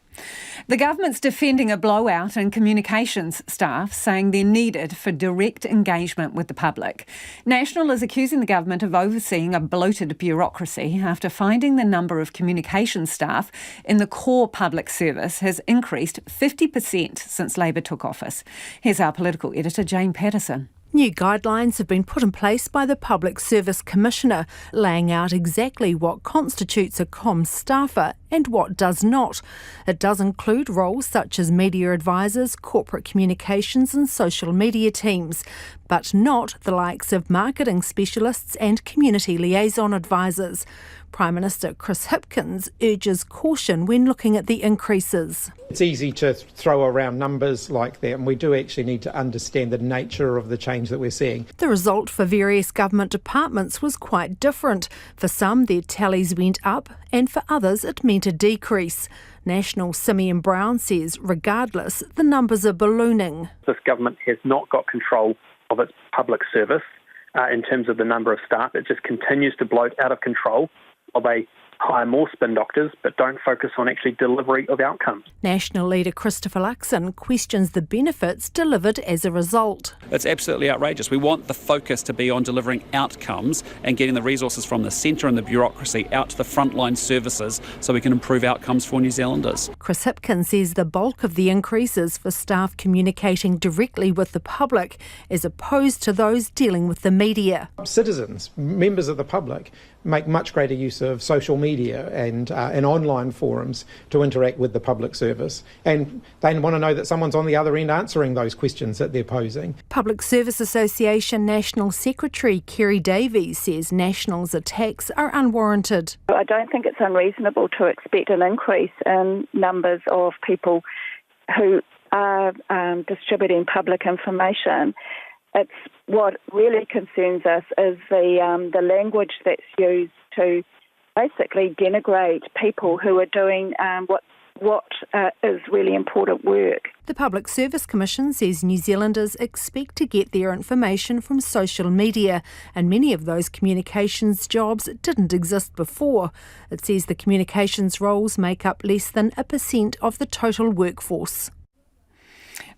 The government's defending a blowout in communications staff, saying they're needed for direct engagement with the public. National is accusing the government of overseeing a bloated bureaucracy after finding the number of communications staff in the core public service has increased 50% since Labor took office. Here's our political editor, Jane Patterson. New guidelines have been put in place by the Public Service Commissioner, laying out exactly what constitutes a comms staffer and what does not. It does include roles such as media advisors, corporate communications and social media teams, but not the likes of marketing specialists and community liaison advisors. Prime Minister Chris Hipkins urges caution when looking at the increases. It's easy to throw around numbers like that, and we do actually need to understand the nature of the change that we're seeing. The result for various government departments was quite different. For some, their tallies went up, and for others, it meant a decrease. National Simeon Brown says, regardless, the numbers are ballooning. This government has not got control of its public service in terms of the number of staff. It just continues to bloat out of control. They hire more spin doctors but don't focus on actually delivery of outcomes. National leader Christopher Luxon questions the benefits delivered as a result. It's absolutely outrageous. We want the focus to be on delivering outcomes and getting the resources from the centre and the bureaucracy out to the frontline services so we can improve outcomes for New Zealanders. Chris Hipkins says the bulk of the increases for staff communicating directly with the public as opposed to those dealing with the media. Citizens, members of the public, make much greater use of social media and online forums to interact with the public service. And they want to know that someone's on the other end answering those questions that they're posing. Public Service Association National Secretary Kerry Davies says National's attacks are unwarranted. I don't think it's unreasonable to expect an increase in numbers of people who are distributing public information. It's what really concerns us is the language that's used to basically denigrate people who are doing what is really important work. The Public Service Commission says New Zealanders expect to get their information from social media, and many of those communications jobs didn't exist before. It says the communications roles make up less than 1% of the total workforce.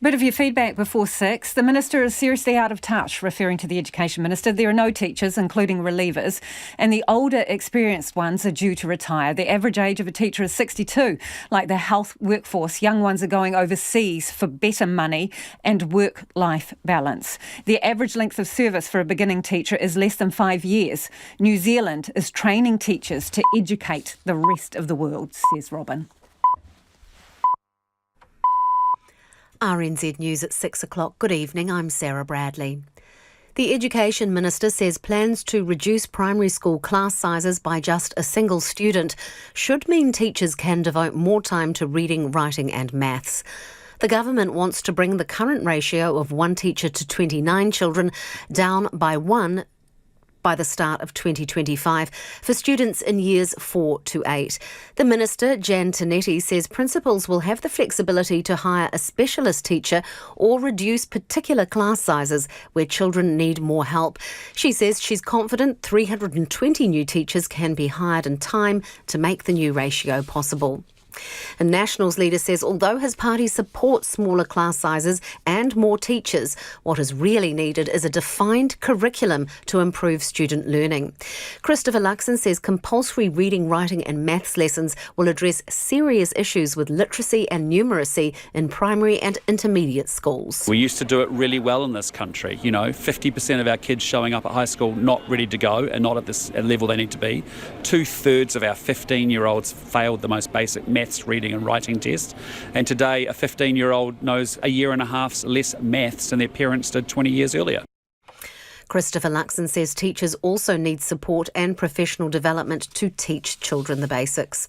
Bit of your feedback before 6. The Minister is seriously out of touch, referring to the Education Minister. There are no teachers, including relievers, and the older, experienced ones are due to retire. The average age of a teacher is 62. Like the health workforce, young ones are going overseas for better money and work-life balance. The average length of service for a beginning teacher is less than 5 years. New Zealand is training teachers to educate the rest of the world, says Robin. RNZ News at 6 o'clock. Good evening, I'm Sarah Bradley. The Education Minister says plans to reduce primary school class sizes by just a single student should mean teachers can devote more time to reading, writing and maths. The government wants to bring the current ratio of 1 teacher to 29 children down by 1 by the start of 2025 for students in years 4 to 8. The Minister, Jan Tinetti, says principals will have the flexibility to hire a specialist teacher or reduce particular class sizes where children need more help. She says she's confident 320 new teachers can be hired in time to make the new ratio possible. A Nationals leader says although his party supports smaller class sizes and more teachers, what is really needed is a defined curriculum to improve student learning. Christopher Luxon says compulsory reading, writing and maths lessons will address serious issues with literacy and numeracy in primary and intermediate schools. We used to do it really well in this country. 50% of our kids showing up at high school not ready to go and not at this level they need to be. 2/3 of our 15-year-olds failed the most basic maths, reading and writing test. And today a 15-year-old knows a year and a half's less maths than their parents did 20 years earlier. Christopher Luxon says teachers also need support and professional development to teach children the basics.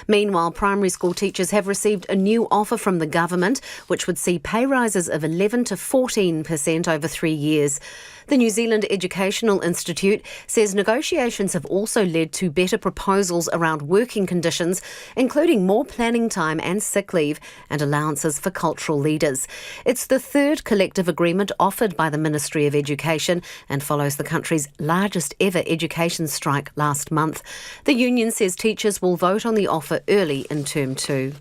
Meanwhile, primary school teachers have received a new offer from the government, which would see pay rises of 11 to 14% over 3 years. The New Zealand Educational Institute says negotiations have also led to better proposals around working conditions, including more planning time and sick leave and allowances for cultural leaders. It's the third collective agreement offered by the Ministry of Education and follows the country's largest ever education strike last month. The union says teachers will vote on the offer early in Term 2.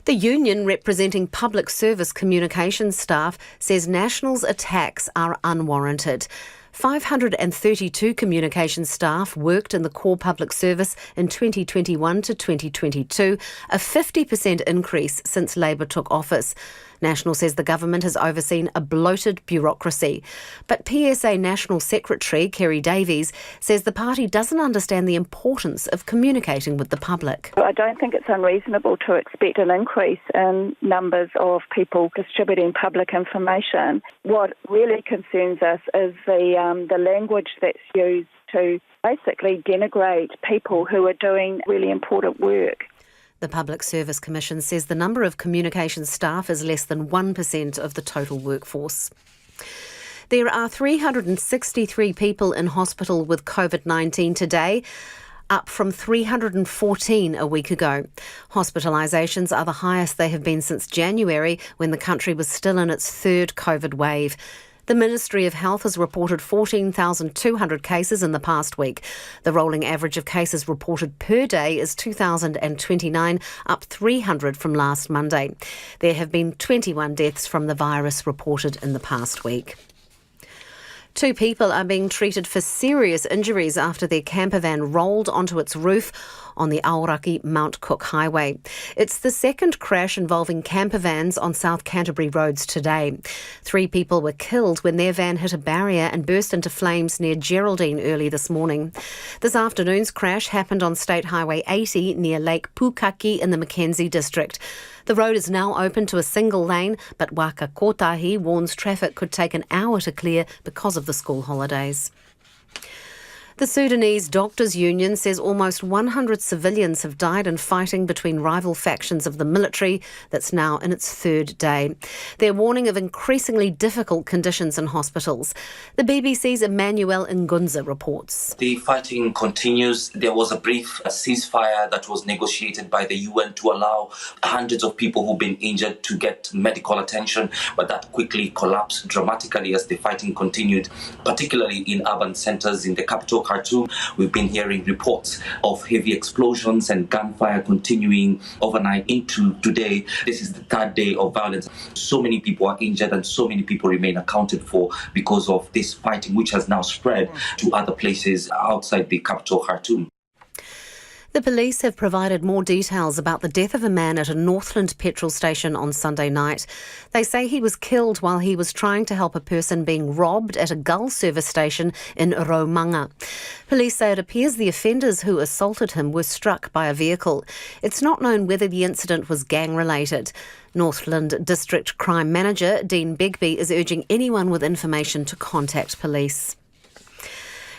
The union representing public service communications staff says National's attacks are unwarranted. 532 communications staff worked in the core public service in 2021 to 2022, a 50% increase since Labour took office. National says the government has overseen a bloated bureaucracy. But PSA National Secretary Kerry Davies says the party doesn't understand the importance of communicating with the public. I don't think it's unreasonable to expect an increase in numbers of people distributing public information. What really concerns us is the language that's used to basically denigrate people who are doing really important work. The Public Service Commission says the number of communications staff is less than 1% of the total workforce. There are 363 people in hospital with COVID-19 today, up from 314 a week ago. Hospitalisations are the highest they have been since January, when the country was still in its third COVID wave. The Ministry of Health has reported 14,200 cases in the past week. The rolling average of cases reported per day is 2,029, up 300 from last Monday. There have been 21 deaths from the virus reported in the past week. 2 people are being treated for serious injuries after their camper van rolled onto its roof on the Aoraki Mount Cook Highway. It's the second crash involving camper vans on South Canterbury roads today. 3 people were killed when their van hit a barrier and burst into flames near Geraldine early this morning. This afternoon's crash happened on State Highway 80 near Lake Pukaki in the Mackenzie district. The road is now open to a single lane, but Waka Kotahi warns traffic could take an hour to clear because of the school holidays. The Sudanese Doctors' Union says almost 100 civilians have died in fighting between rival factions of the military that's now in its 3rd day. They're warning of increasingly difficult conditions in hospitals. The BBC's Emmanuel Ngunza reports. The fighting continues. There was a brief ceasefire that was negotiated by the UN to allow hundreds of people who've been injured to get medical attention, but that quickly collapsed dramatically as the fighting continued, particularly in urban centres in the capital Khartoum. We've been hearing reports of heavy explosions and gunfire continuing overnight into today. This is the third day of violence. So many people are injured and so many people remain accounted for because of this fighting, which has now spread to other places outside the capital, Khartoum. The police have provided more details about the death of a man at a Northland petrol station on Sunday night. They say he was killed while he was trying to help a person being robbed at a Gull service station in Romanga. Police say it appears the offenders who assaulted him were struck by a vehicle. It's not known whether the incident was gang-related. Northland District Crime Manager Dean Begbie is urging anyone with information to contact police.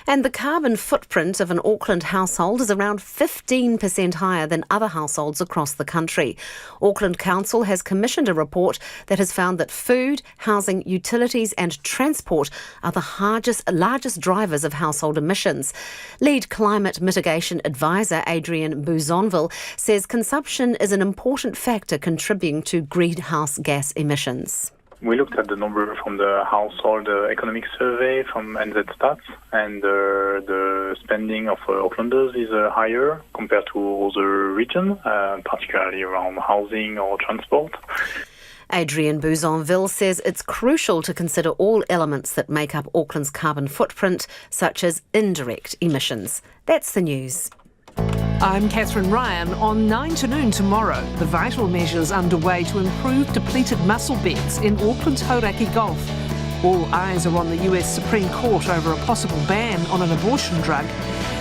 And the carbon footprint of an Auckland household is around 15% higher than other households across the country. Auckland Council has commissioned a report that has found that food, housing, utilities and transport are the largest drivers of household emissions. Lead Climate Mitigation Advisor Adrian Bouzonville says consumption is an important factor contributing to greenhouse gas emissions. We looked at the number from the household economic survey from NZ Stats, and the spending of Aucklanders is higher compared to other regions, particularly around housing or transport. Adrian Bouzonville says it's crucial to consider all elements that make up Auckland's carbon footprint, such as indirect emissions. That's the news. I'm Catherine Ryan. On 9 to noon tomorrow, the vital measures underway to improve depleted muscle beds in Auckland's Hauraki Gulf. All eyes are on the US Supreme Court over a possible ban on an abortion drug,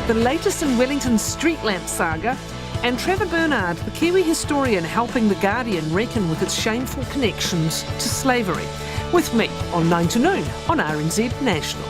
the latest in Wellington's street lamp saga, and Trevor Bernard, the Kiwi historian helping The Guardian reckon with its shameful connections to slavery. With me on 9 to noon on RNZ National.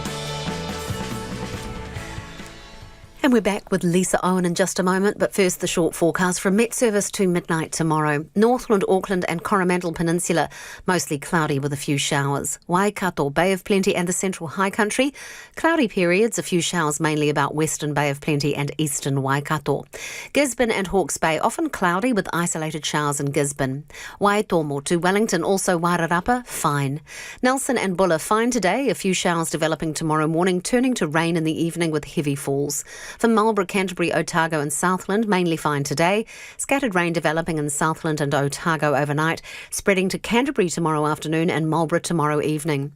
And we're back with Lisa Owen in just a moment, but first the short forecast from Met Service to midnight tomorrow. Northland, Auckland and Coromandel Peninsula, mostly cloudy with a few showers. Waikato, Bay of Plenty and the Central High Country, cloudy periods, a few showers mainly about Western Bay of Plenty and Eastern Waikato. Gisborne and Hawke's Bay, often cloudy with isolated showers in Gisborne. Waitomo to Wellington, also Wairarapa, fine. Nelson and Bulla, fine today, a few showers developing tomorrow morning, turning to rain in the evening with heavy falls. For Marlborough, Canterbury, Otago and Southland, mainly fine today. Scattered rain developing in Southland and Otago overnight, spreading to Canterbury tomorrow afternoon and Marlborough tomorrow evening.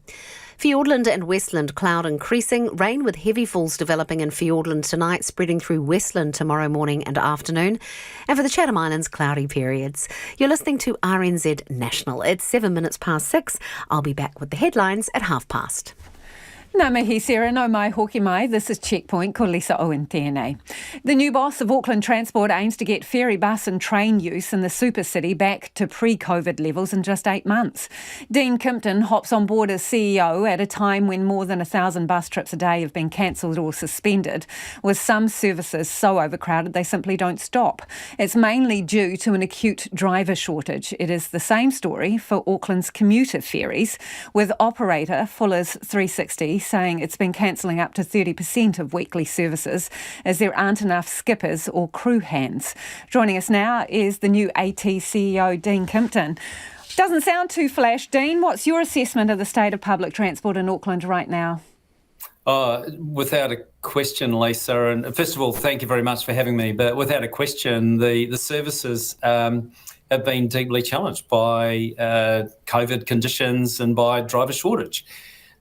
Fiordland and Westland, cloud increasing, rain with heavy falls developing in Fiordland tonight, spreading through Westland tomorrow morning and afternoon. And for the Chatham Islands, cloudy periods. You're listening to RNZ National. It's 7 minutes past 6. I'll be back with the headlines at past. Nā mihi Sarah, no mai hoki mai. This is Checkpoint, ko Lisa Owen tēnei. The new boss of Auckland Transport aims to get ferry bus and train use in the super city back to pre-COVID levels in just 8 months. Dean Kimpton hops on board as CEO at a time when more than 1,000 bus trips a day have been cancelled or suspended, with some services so overcrowded they simply don't stop. It's mainly due to an acute driver shortage. It is the same story for Auckland's commuter ferries, with operator Fuller's 360 saying it's been cancelling up to 30% of weekly services as there aren't enough skippers or crew hands. Joining us now is the new AT CEO, Dean Kimpton. Doesn't sound too flash. Dean, what's your assessment of the state of public transport in Auckland right now? Without a question, Lisa, and first of all, thank you very much for having me, but without a question, the services have been deeply challenged by COVID conditions and by driver shortage.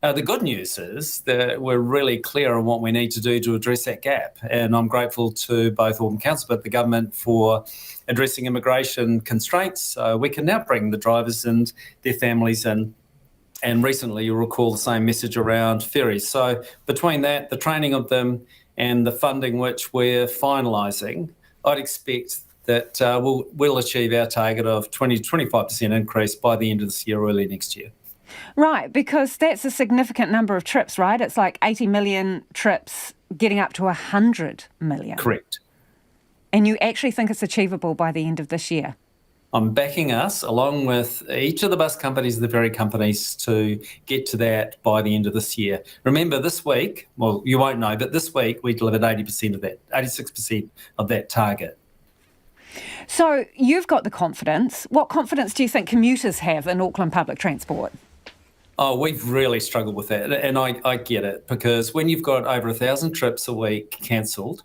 The good news is that we're really clear on what we need to do to address that gap. And I'm grateful to both Auckland Council but the government for addressing immigration constraints. So we can now bring the drivers and their families in. And recently, you'll recall the same message around ferries. So between that, the training of them and the funding which we're finalising, I'd expect that we'll achieve our target of 20 to 25% increase by the end of this year, early next year. Right, because that's a significant number of trips, right? It's like 80 million trips getting up to 100 million. Correct. And you actually think it's achievable by the end of this year? I'm backing us, along with each of the bus companies, the ferry companies, to get to that by the end of this year. Remember, this week, well, you won't know, but this week we delivered 80% of that, 86% of that target. So you've got the confidence. What confidence do you think commuters have in Auckland public transport? Oh, we've really struggled with that, and I get it, because when you've got over 1,000 trips a week cancelled,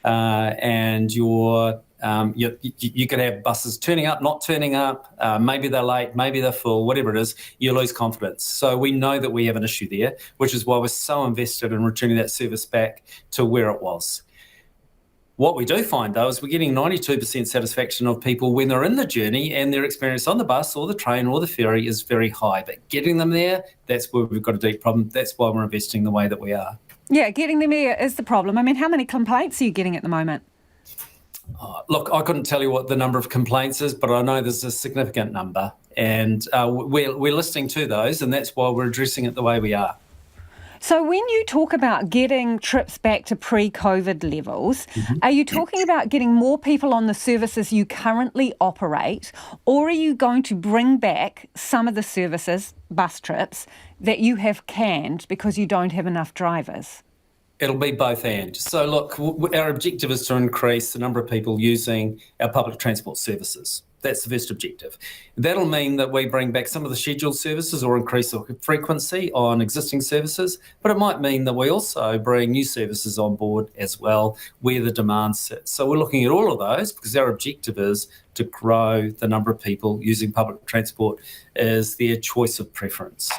and you can have buses turning up, not turning up, maybe they're late, maybe they're full, whatever it is, you lose confidence. So we know that we have an issue there, which is why we're so invested in returning that service back to where it was. What we do find, though, is we're getting 92% satisfaction of people when they're in the journey, and their experience on the bus or the train or the ferry is very high. But getting them there, that's where we've got a deep problem. That's why we're investing the way that we are. Yeah, getting them there is the problem. I mean, how many complaints are you getting at the moment? Look, I couldn't tell you what the number of complaints is, but I know there's a significant number, and we're listening to those, and that's why we're addressing it the way we are. So when you talk about getting trips back to pre-COVID levels, are you talking about getting more people on the services you currently operate, or are you going to bring back some of the services, bus trips, that you have canned because you don't have enough drivers? It'll be both and. So look, our objective is to increase the number of people using our public transport services. That's the first objective. That'll mean that we bring back some of the scheduled services or increase the frequency on existing services, but it might mean that we also bring new services on board as well where the demand sits. So we're looking at all of those, because our objective is to grow the number of people using public transport as their choice of preference.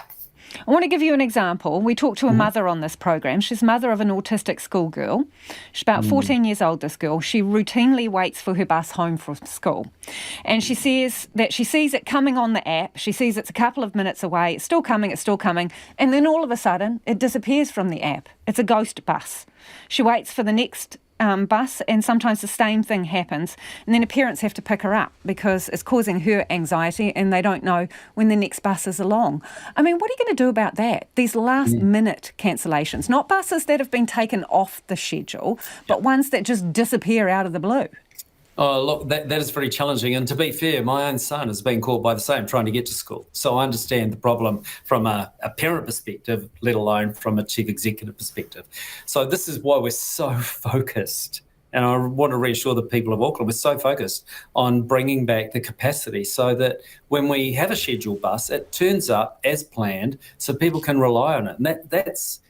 I want to give you an example. We talked to a mother on this program. She's mother of an autistic schoolgirl. She's about 14 years old, this girl. She routinely waits for her bus home from school. And she says that she sees it coming on the app. She sees it's a couple of minutes away. It's still coming. And then all of a sudden, it disappears from the app. It's a ghost bus. She waits for the next bus, and sometimes the same thing happens, and then her parents have to pick her up because it's causing her anxiety and they don't know when the next bus is along. I mean, what are you going to do about that? These last minute cancellations, not buses that have been taken off the schedule, but ones that just disappear out of the blue. Oh, look, that is very challenging. And to be fair, my own son has been caught by the same trying to get to school. So I understand the problem from a parent perspective, let alone from a chief executive perspective. So this is why we're so focused. And I want to reassure the people of Auckland, we're so focused on bringing back the capacity so that when we have a scheduled bus, it turns up as planned so people can rely on it. And that's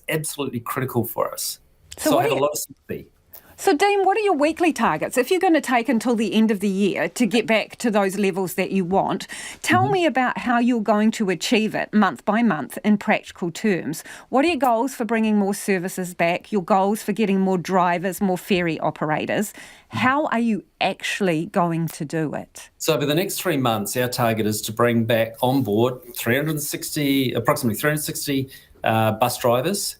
absolutely critical for us. So I have a lot of sympathy. So, Dean, what are your weekly targets? If you're going to take until the end of the year to get back to those levels that you want, tell me about how you're going to achieve it month by month in practical terms. What are your goals for bringing more services back, your goals for getting more drivers, more ferry operators? How are you actually going to do it? So over the next 3 months, our target is to bring back on board approximately 360 bus drivers.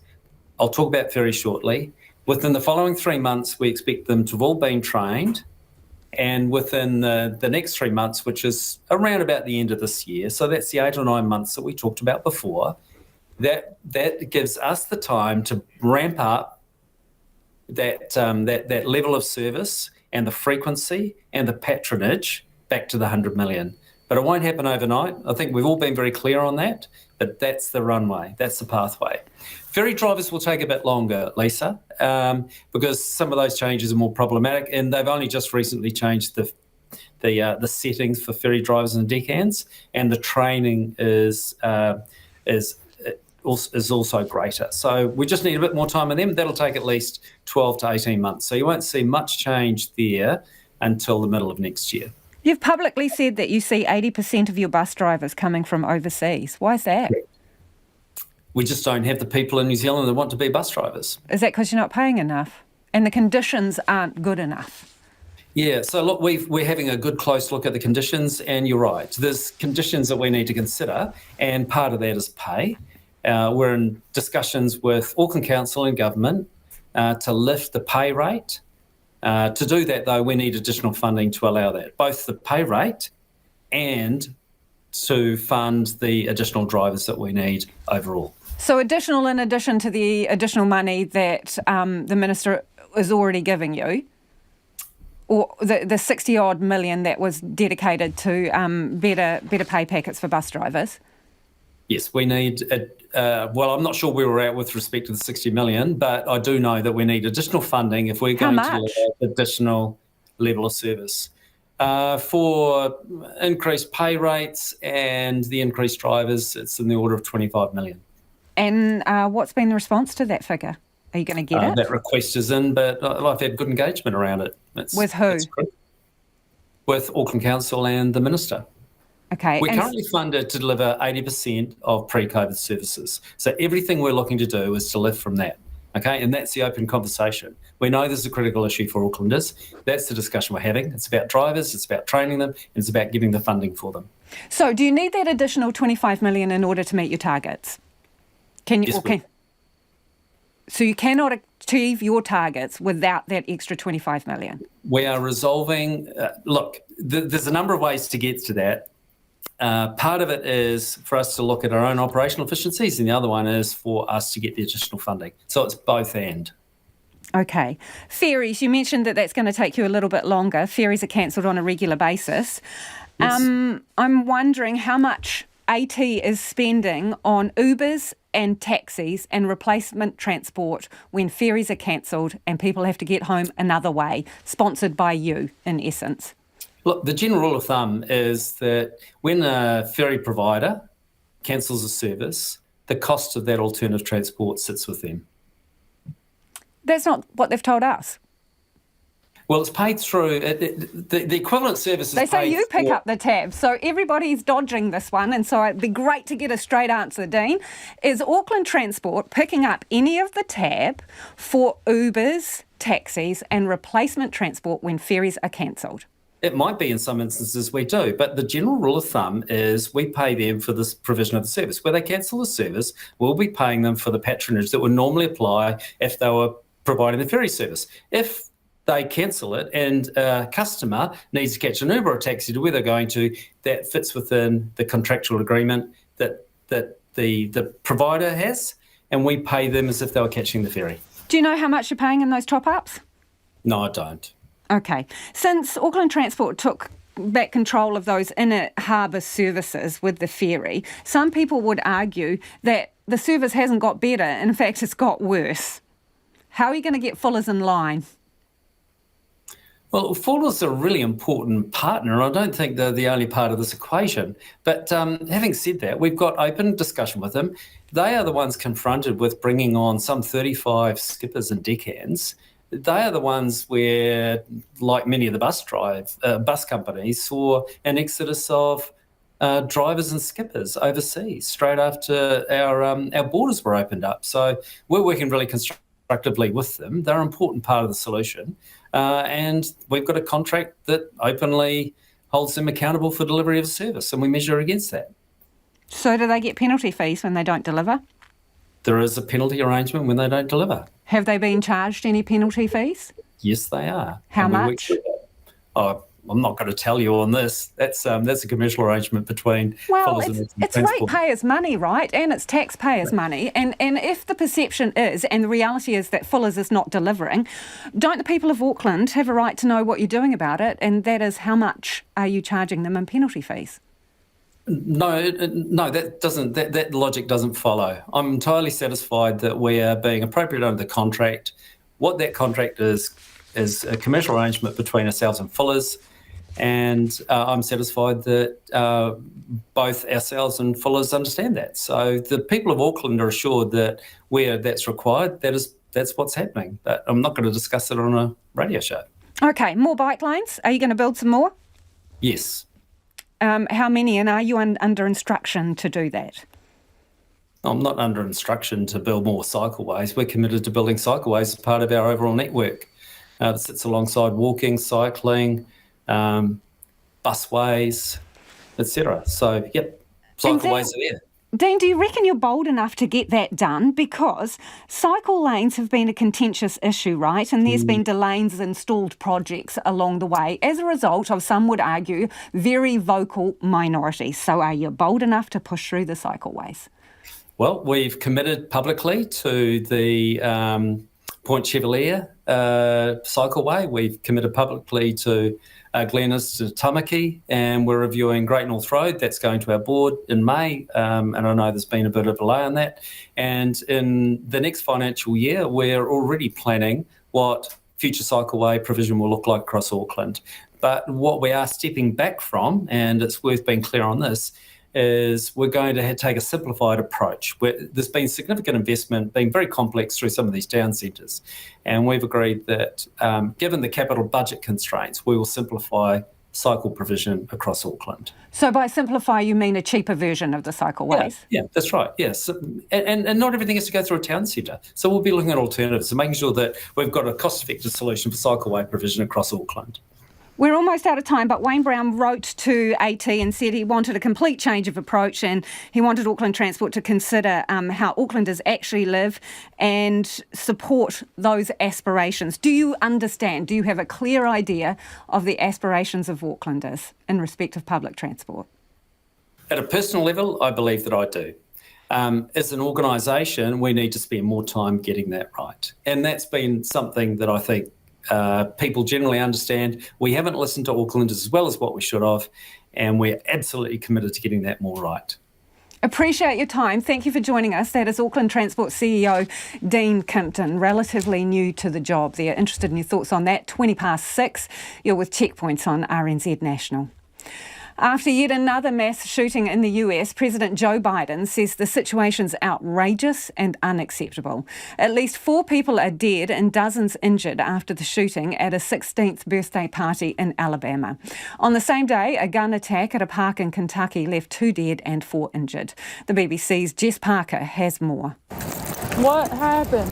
I'll talk about ferry shortly. Within the following 3 months, we expect them to have all been trained, and within the next 3 months, which is around about the end of this year, so that's the 8 or 9 months that we talked about before, that gives us the time to ramp up that level of service and the frequency and the patronage back to the 100 million. But it won't happen overnight. I think we've all been very clear on that, but that's the runway, that's the pathway. Ferry drivers will take a bit longer, Lisa, because some of those changes are more problematic, and they've only just recently changed the settings for ferry drivers and deckhands, and the training is also greater. So we just need a bit more time on them. That'll take at least 12 to 18 months. So you won't see much change there until the middle of next year. You've publicly said that you see 80% of your bus drivers coming from overseas. Why is that? We just don't have the people in New Zealand that want to be bus drivers. Is that because you're not paying enough and the conditions aren't good enough? Yeah, so look, we're having a good close look at the conditions, and you're right. There's conditions that we need to consider, and part of that is pay. We're in discussions with Auckland Council and government to lift the pay rate. To do that, though, we need additional funding to allow that, both the pay rate and to fund the additional drivers that we need overall. So additional in addition to the additional money that the Minister is already giving you, or the 60-odd million that was dedicated to better pay packets for bus drivers? Yes, we need, well, I'm not sure where we're at with respect to the 60 million, but I do know that we need additional funding if we're going to allow additional level of service. For increased pay rates and the increased drivers, it's in the order of 25 million. And what's been the response to that figure? Are you going to get it? That request is in, but I've had good engagement around it. With who? With Auckland Council and the Minister. Okay. We're currently funded to deliver 80% of pre-COVID services. So everything we're looking to do is to lift from that. Okay, and that's the open conversation. We know this is a critical issue for Aucklanders. That's the discussion we're having. It's about drivers, it's about training them, and it's about giving the funding for them. So do you need that additional 25 million in order to meet your targets? So you cannot achieve your targets without that extra 25 million? We are resolving... there's a number of ways to get to that. Part of it is for us to look at our own operational efficiencies, and the other one is for us to get the additional funding. So it's both and. Okay. Ferries, you mentioned that that's going to take you a little bit longer. Ferries are cancelled on a regular basis. Yes. I'm wondering how much AT is spending on Ubers and taxis and replacement transport when ferries are cancelled and people have to get home another way, sponsored by you, in essence. Look, the general rule of thumb is that when a ferry provider cancels a service, the cost of that alternative transport sits with them. That's not what they've told us. Well, it's paid through... The equivalent service is paid... They say you pick up the tab, so everybody's dodging this one, and so it'd be great to get a straight answer, Dean. Is Auckland Transport picking up any of the tab for Ubers, taxis and replacement transport when ferries are cancelled? It might be in some instances we do, but the general rule of thumb is we pay them for this provision of the service. Where they cancel the service, we'll be paying them for the patronage that would normally apply if they were providing the ferry service. If they cancel it and a customer needs to catch an Uber or a taxi to where they're going to, that fits within the contractual agreement that the provider has, and we pay them as if they were catching the ferry. Do you know how much you're paying in those top-ups? No, I don't. Okay. Since Auckland Transport took back control of those inner harbour services with the ferry, some people would argue that the service hasn't got better. In fact, it's got worse. How are you going to get Fuller's in line? Well, Fuller's a really important partner. I don't think they're the only part of this equation. But having said that, we've got open discussion with them. They are the ones confronted with bringing on some 35 skippers and deckhands. They are the ones where, like many of the bus companies, saw an exodus of drivers and skippers overseas straight after our borders were opened up. So we're working really constructively with them. They're an important part of the solution. And we've got a contract that openly holds them accountable for delivery of service, and we measure against that. So do they get penalty fees when they don't deliver? There is a penalty arrangement when they don't deliver. Have they been charged any penalty fees? Yes, they are. How much? I'm not going to tell you on this. That's a commercial arrangement between Fuller's and it's ratepayers' money, right? And it's taxpayers' money. And if the perception is, and the reality is that Fuller's is not delivering, don't the people of Auckland have a right to know what you're doing about it? And that is, how much are you charging them in penalty fees? No, that logic doesn't follow. I'm entirely satisfied that we are being appropriate under the contract. What that contract is a commercial arrangement between ourselves and Fuller's, and I'm satisfied that both ourselves and Fuller's understand that. So the people of Auckland are assured that where that's required, that's what's happening. But I'm not going to discuss it on a radio show. Okay, more bike lanes. Are you going to build some more? Yes. How many, and are you under instruction to do that? I'm not under instruction to build more cycleways. We're committed to building cycleways as part of our overall network that sits alongside walking, cycling, busways, etc. So, yep, cycleways are there. Dean, do you reckon you're bold enough to get that done? Because cycle lanes have been a contentious issue, right? And there's been delays in stalled projects along the way as a result of, some would argue, very vocal minorities. So are you bold enough to push through the cycleways? Well, we've committed publicly to the Point Chevalier cycleway. We've committed publicly to Glenys to Tamaki, and we're reviewing Great North Road. That's going to our board in May, and I know there's been a bit of delay on that. And in the next financial year, we're already planning what future cycleway provision will look like across Auckland. But what we are stepping back from, and it's worth being clear on this, is we're going to take a simplified approach. There's been significant investment, being very complex through some of these town centres, and we've agreed that given the capital budget constraints, we will simplify cycle provision across Auckland. So by simplify, you mean a cheaper version of the cycleways? Yeah, that's right, yes. And not everything has to go through a town centre. So we'll be looking at alternatives and making sure that we've got a cost-effective solution for cycleway provision across Auckland. We're almost out of time, but Wayne Brown wrote to AT and said he wanted a complete change of approach, and he wanted Auckland Transport to consider how Aucklanders actually live and support those aspirations. Do you understand? Do you have a clear idea of the aspirations of Aucklanders in respect of public transport? At a personal level, I believe that I do. As an organisation, we need to spend more time getting that right. And that's been something that I think people generally understand. We haven't listened to Aucklanders as well as what we should have, and we're absolutely committed to getting that more right. Appreciate your time. Thank you for joining us. That is Auckland Transport CEO Dean Kimpton, relatively new to the job. They're interested in your thoughts on that. 6:20. You're with Checkpoints on RNZ National. After yet another mass shooting in the US, President Joe Biden says the situation's outrageous and unacceptable. At least 4 people are dead and dozens injured after the shooting at a 16th birthday party in Alabama. On the same day, a gun attack at a park in Kentucky left 2 dead and 4 injured. The BBC's Jess Parker has more. What happened?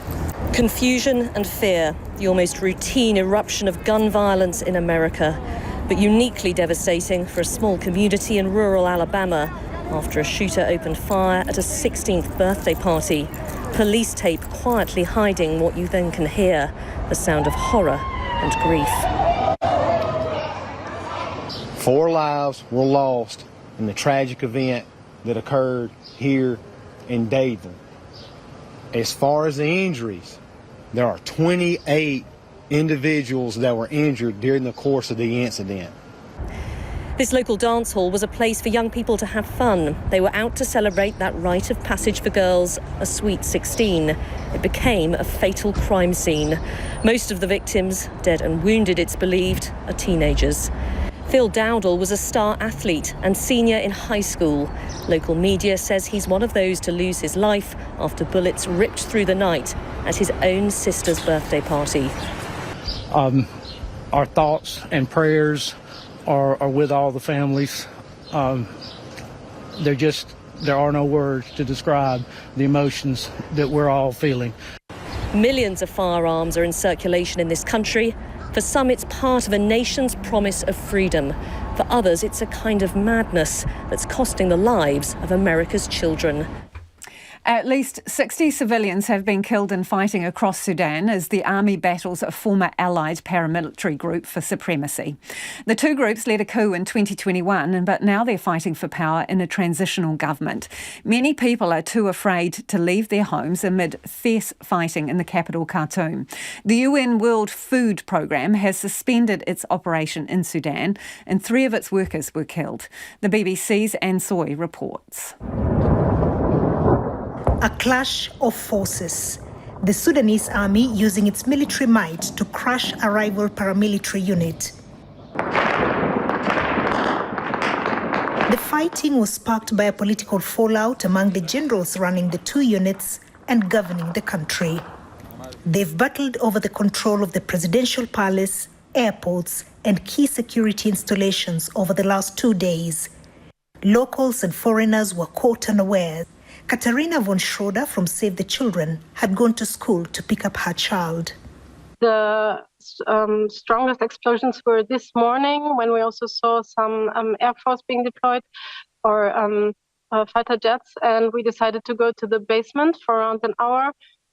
Confusion and fear, the almost routine eruption of gun violence in America, but uniquely devastating for a small community in rural Alabama after a shooter opened fire at a 16th birthday party. Police tape quietly hiding what you then can hear, the sound of horror and grief. 4 lives were lost in the tragic event that occurred here in Dadeville. As far as the injuries, there are 28 individuals that were injured during the course of the incident. This local dance hall was a place for young people to have fun. They were out to celebrate that rite of passage for girls, a sweet 16. It became a fatal crime scene. Most of the victims, dead and wounded it's believed, are teenagers. Phil Dowdle was a star athlete and senior in high school. Local media says he's one of those to lose his life after bullets ripped through the night at his own sister's birthday party. Our thoughts and prayers are with all the families. There are no words to describe the emotions that we're all feeling. Millions of firearms are in circulation in this country. For some, it's part of a nation's promise of freedom. For others, it's a kind of madness that's costing the lives of America's children. At least 60 civilians have been killed in fighting across Sudan as the army battles a former allied paramilitary group for supremacy. The 2 groups led a coup in 2021, but now they're fighting for power in a transitional government. Many people are too afraid to leave their homes amid fierce fighting in the capital, Khartoum. The UN World Food Programme has suspended its operation in Sudan, and 3 of its workers were killed. The BBC's Anne Soy reports. A clash of forces. The Sudanese army using its military might to crush a rival paramilitary unit. The fighting was sparked by a political fallout among the generals running the 2 units and governing the country. They've battled over the control of the presidential palace, airports, and key security installations over the last 2 days. Locals and foreigners were caught unawares. Katarina von Schroeder from Save the Children had gone to school to pick up her child. The strongest explosions were this morning when we also saw some Air Force being deployed or fighter jets, and we decided to go to the basement for around an hour.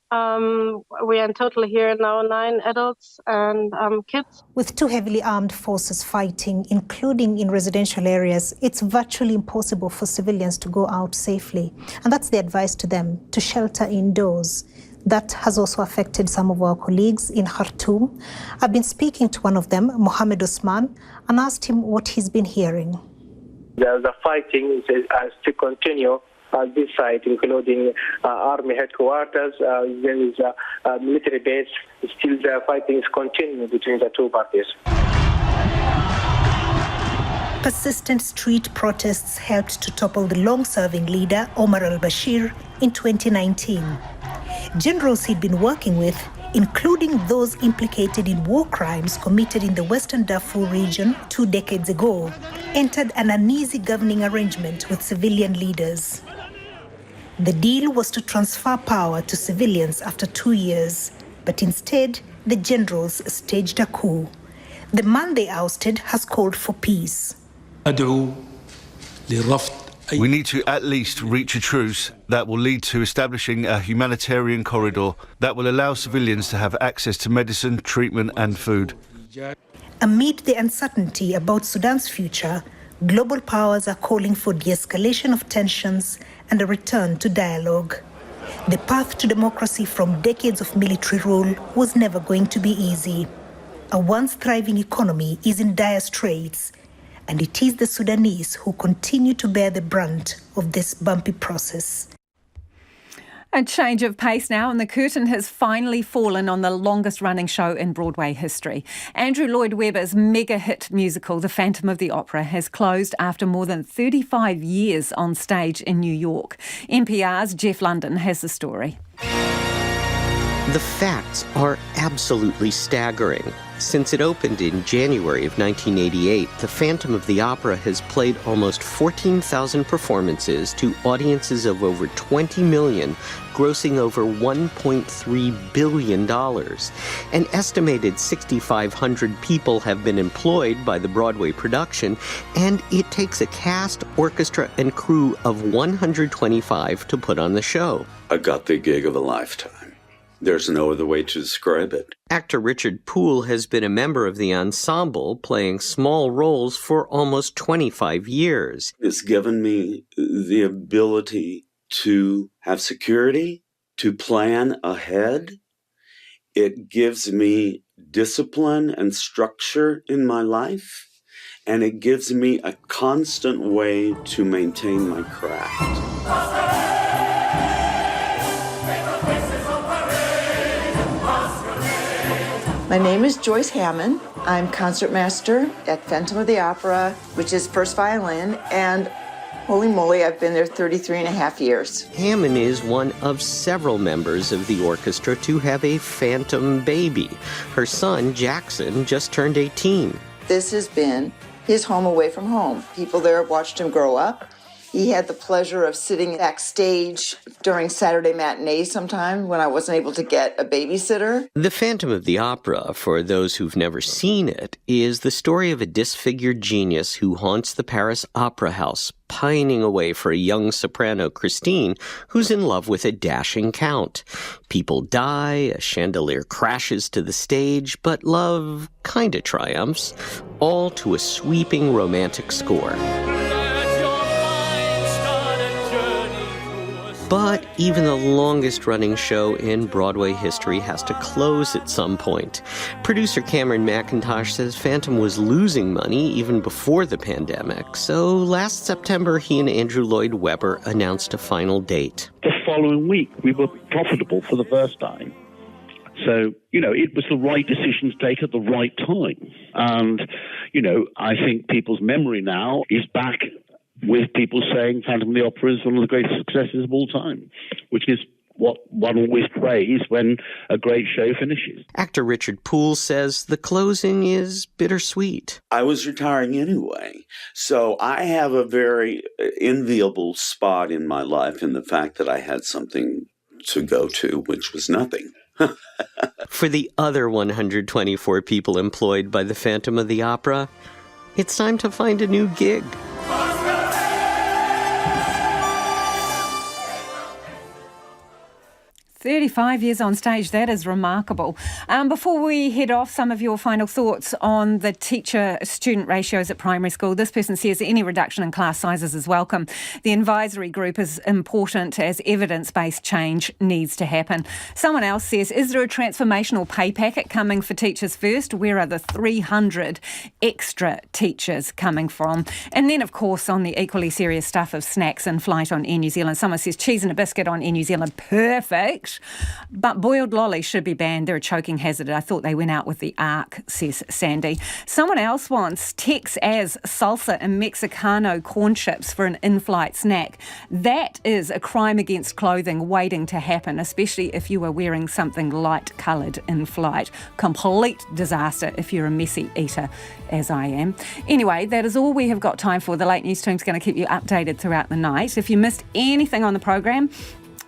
We are in total here now 9 adults and kids. With 2 heavily armed forces fighting, including in residential areas, it's virtually impossible for civilians to go out safely. And that's the advice to them, to shelter indoors. That has also affected some of our colleagues in Khartoum. I've been speaking to one of them, Mohammed Osman, and asked him what he's been hearing. The fighting has to continue. This site, including army headquarters, there is a military base. Still, the fighting is continuing between the 2 parties. Persistent street protests helped to topple the long-serving leader, Omar al-Bashir, in 2019. Generals he'd been working with, including those implicated in war crimes committed in the Western Darfur region 2 decades ago, entered an uneasy governing arrangement with civilian leaders. The deal was to transfer power to civilians after 2 years, but instead, the generals staged a coup. The man they ousted has called for peace. We need to at least reach a truce that will lead to establishing a humanitarian corridor that will allow civilians to have access to medicine, treatment and food. Amid the uncertainty about Sudan's future, global powers are calling for de-escalation of tensions and a return to dialogue. The path to democracy from decades of military rule was never going to be easy. A once thriving economy is in dire straits, and it is the Sudanese who continue to bear the brunt of this bumpy process. A change of pace now, and the curtain has finally fallen on the longest-running show in Broadway history. Andrew Lloyd Webber's mega-hit musical, The Phantom of the Opera, has closed after more than 35 years on stage in New York. NPR's Jeff London has the story. The facts are absolutely staggering. Since it opened in January of 1988, The Phantom of the Opera has played almost 14,000 performances to audiences of over 20 million, grossing over $1.3 billion. An estimated 6,500 people have been employed by the Broadway production, and it takes a cast, orchestra, and crew of 125 to put on the show. I got the gig of a lifetime. There's no other way to describe it. Actor Richard Poole has been a member of the ensemble, playing small roles for almost 25 years. It's given me the ability to have security, to plan ahead. It gives me discipline and structure in my life, and it gives me a constant way to maintain my craft. My name is Joyce Hammond. I'm concertmaster at Phantom of the Opera, which is first violin, and holy moly, I've been there 33 and a half years. Hammond is one of several members of the orchestra to have a phantom baby. Her son, Jackson, just turned 18. This has been his home away from home. People there have watched him grow up. He had the pleasure of sitting backstage during Saturday matinees sometime when I wasn't able to get a babysitter. The Phantom of the Opera, for those who've never seen it, is the story of a disfigured genius who haunts the Paris Opera House, pining away for a young soprano, Christine, who's in love with a dashing count. People die, a chandelier crashes to the stage, but love kinda triumphs, all to a sweeping romantic score. But even the longest-running show in Broadway history has to close at some point. Producer Cameron McIntosh says Phantom was losing money even before the pandemic, so last September he and Andrew Lloyd Webber announced a final date. The following week, we were profitable for the first time. So, it was the right decision to take at the right time. And, I think people's memory now is back with people saying Phantom of the Opera is one of the greatest successes of all time, which is what one always prays when a great show finishes. Actor Richard Poole says the closing is bittersweet. I was retiring anyway, so I have a very enviable spot in my life in the fact that I had something to go to, which was nothing. For the other 124 people employed by the Phantom of the Opera, it's time to find a new gig. 35 years on stage, that is remarkable. Before we head off, some of your final thoughts on the teacher-student ratios at primary school. This person says any reduction in class sizes is welcome. The advisory group is important as evidence-based change needs to happen. Someone else says, is there a transformational pay packet coming for teachers first? Where are the 300 extra teachers coming from? And then, of course, on the equally serious stuff of snacks in flight on Air New Zealand, someone says cheese and a biscuit on Air New Zealand, perfect. correct. But boiled lollies should be banned. They're a choking hazard. I thought they went out with the arc, says Sandy. Someone else wants Tex as salsa and Mexicano corn chips for an in-flight snack. That is a crime against clothing waiting to happen, especially if you are wearing something light-coloured in flight. Complete disaster if you're a messy eater, as I am. Anyway, that is all we have got time for. The Late News team's going to keep you updated throughout the night. If you missed anything on the program,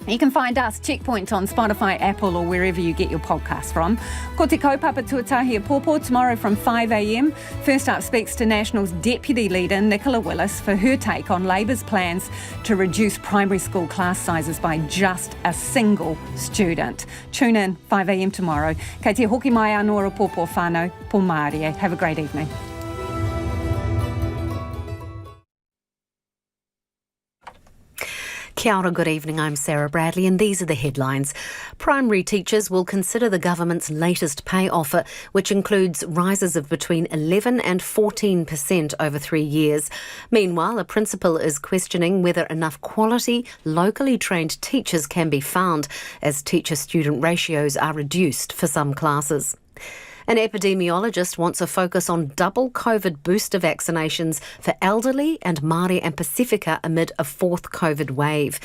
you can find us, Checkpoint, on Spotify, Apple or wherever you get your podcasts from. Ko te kaupapa tuatahi a pōpō tomorrow from 5 a.m. First up speaks to National's Deputy Leader Nicola Willis for her take on Labour's plans to reduce primary school class sizes by just a single student. Tune in 5 a.m. tomorrow. Kei te hoki mai anō ora pōpō whānau, pō Māori. Have a great evening. Kia ora, good evening. I'm Sarah Bradley and these are the headlines. Primary teachers will consider the government's latest pay offer, which includes rises of between 11 and 14% over 3 years. Meanwhile, a principal is questioning whether enough quality, locally trained teachers can be found as teacher-student ratios are reduced for some classes. An epidemiologist wants a focus on double COVID booster vaccinations for elderly and Māori and Pacifica amid a fourth COVID wave.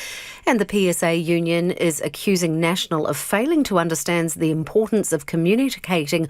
And the PSA union is accusing National of failing to understand the importance of communicating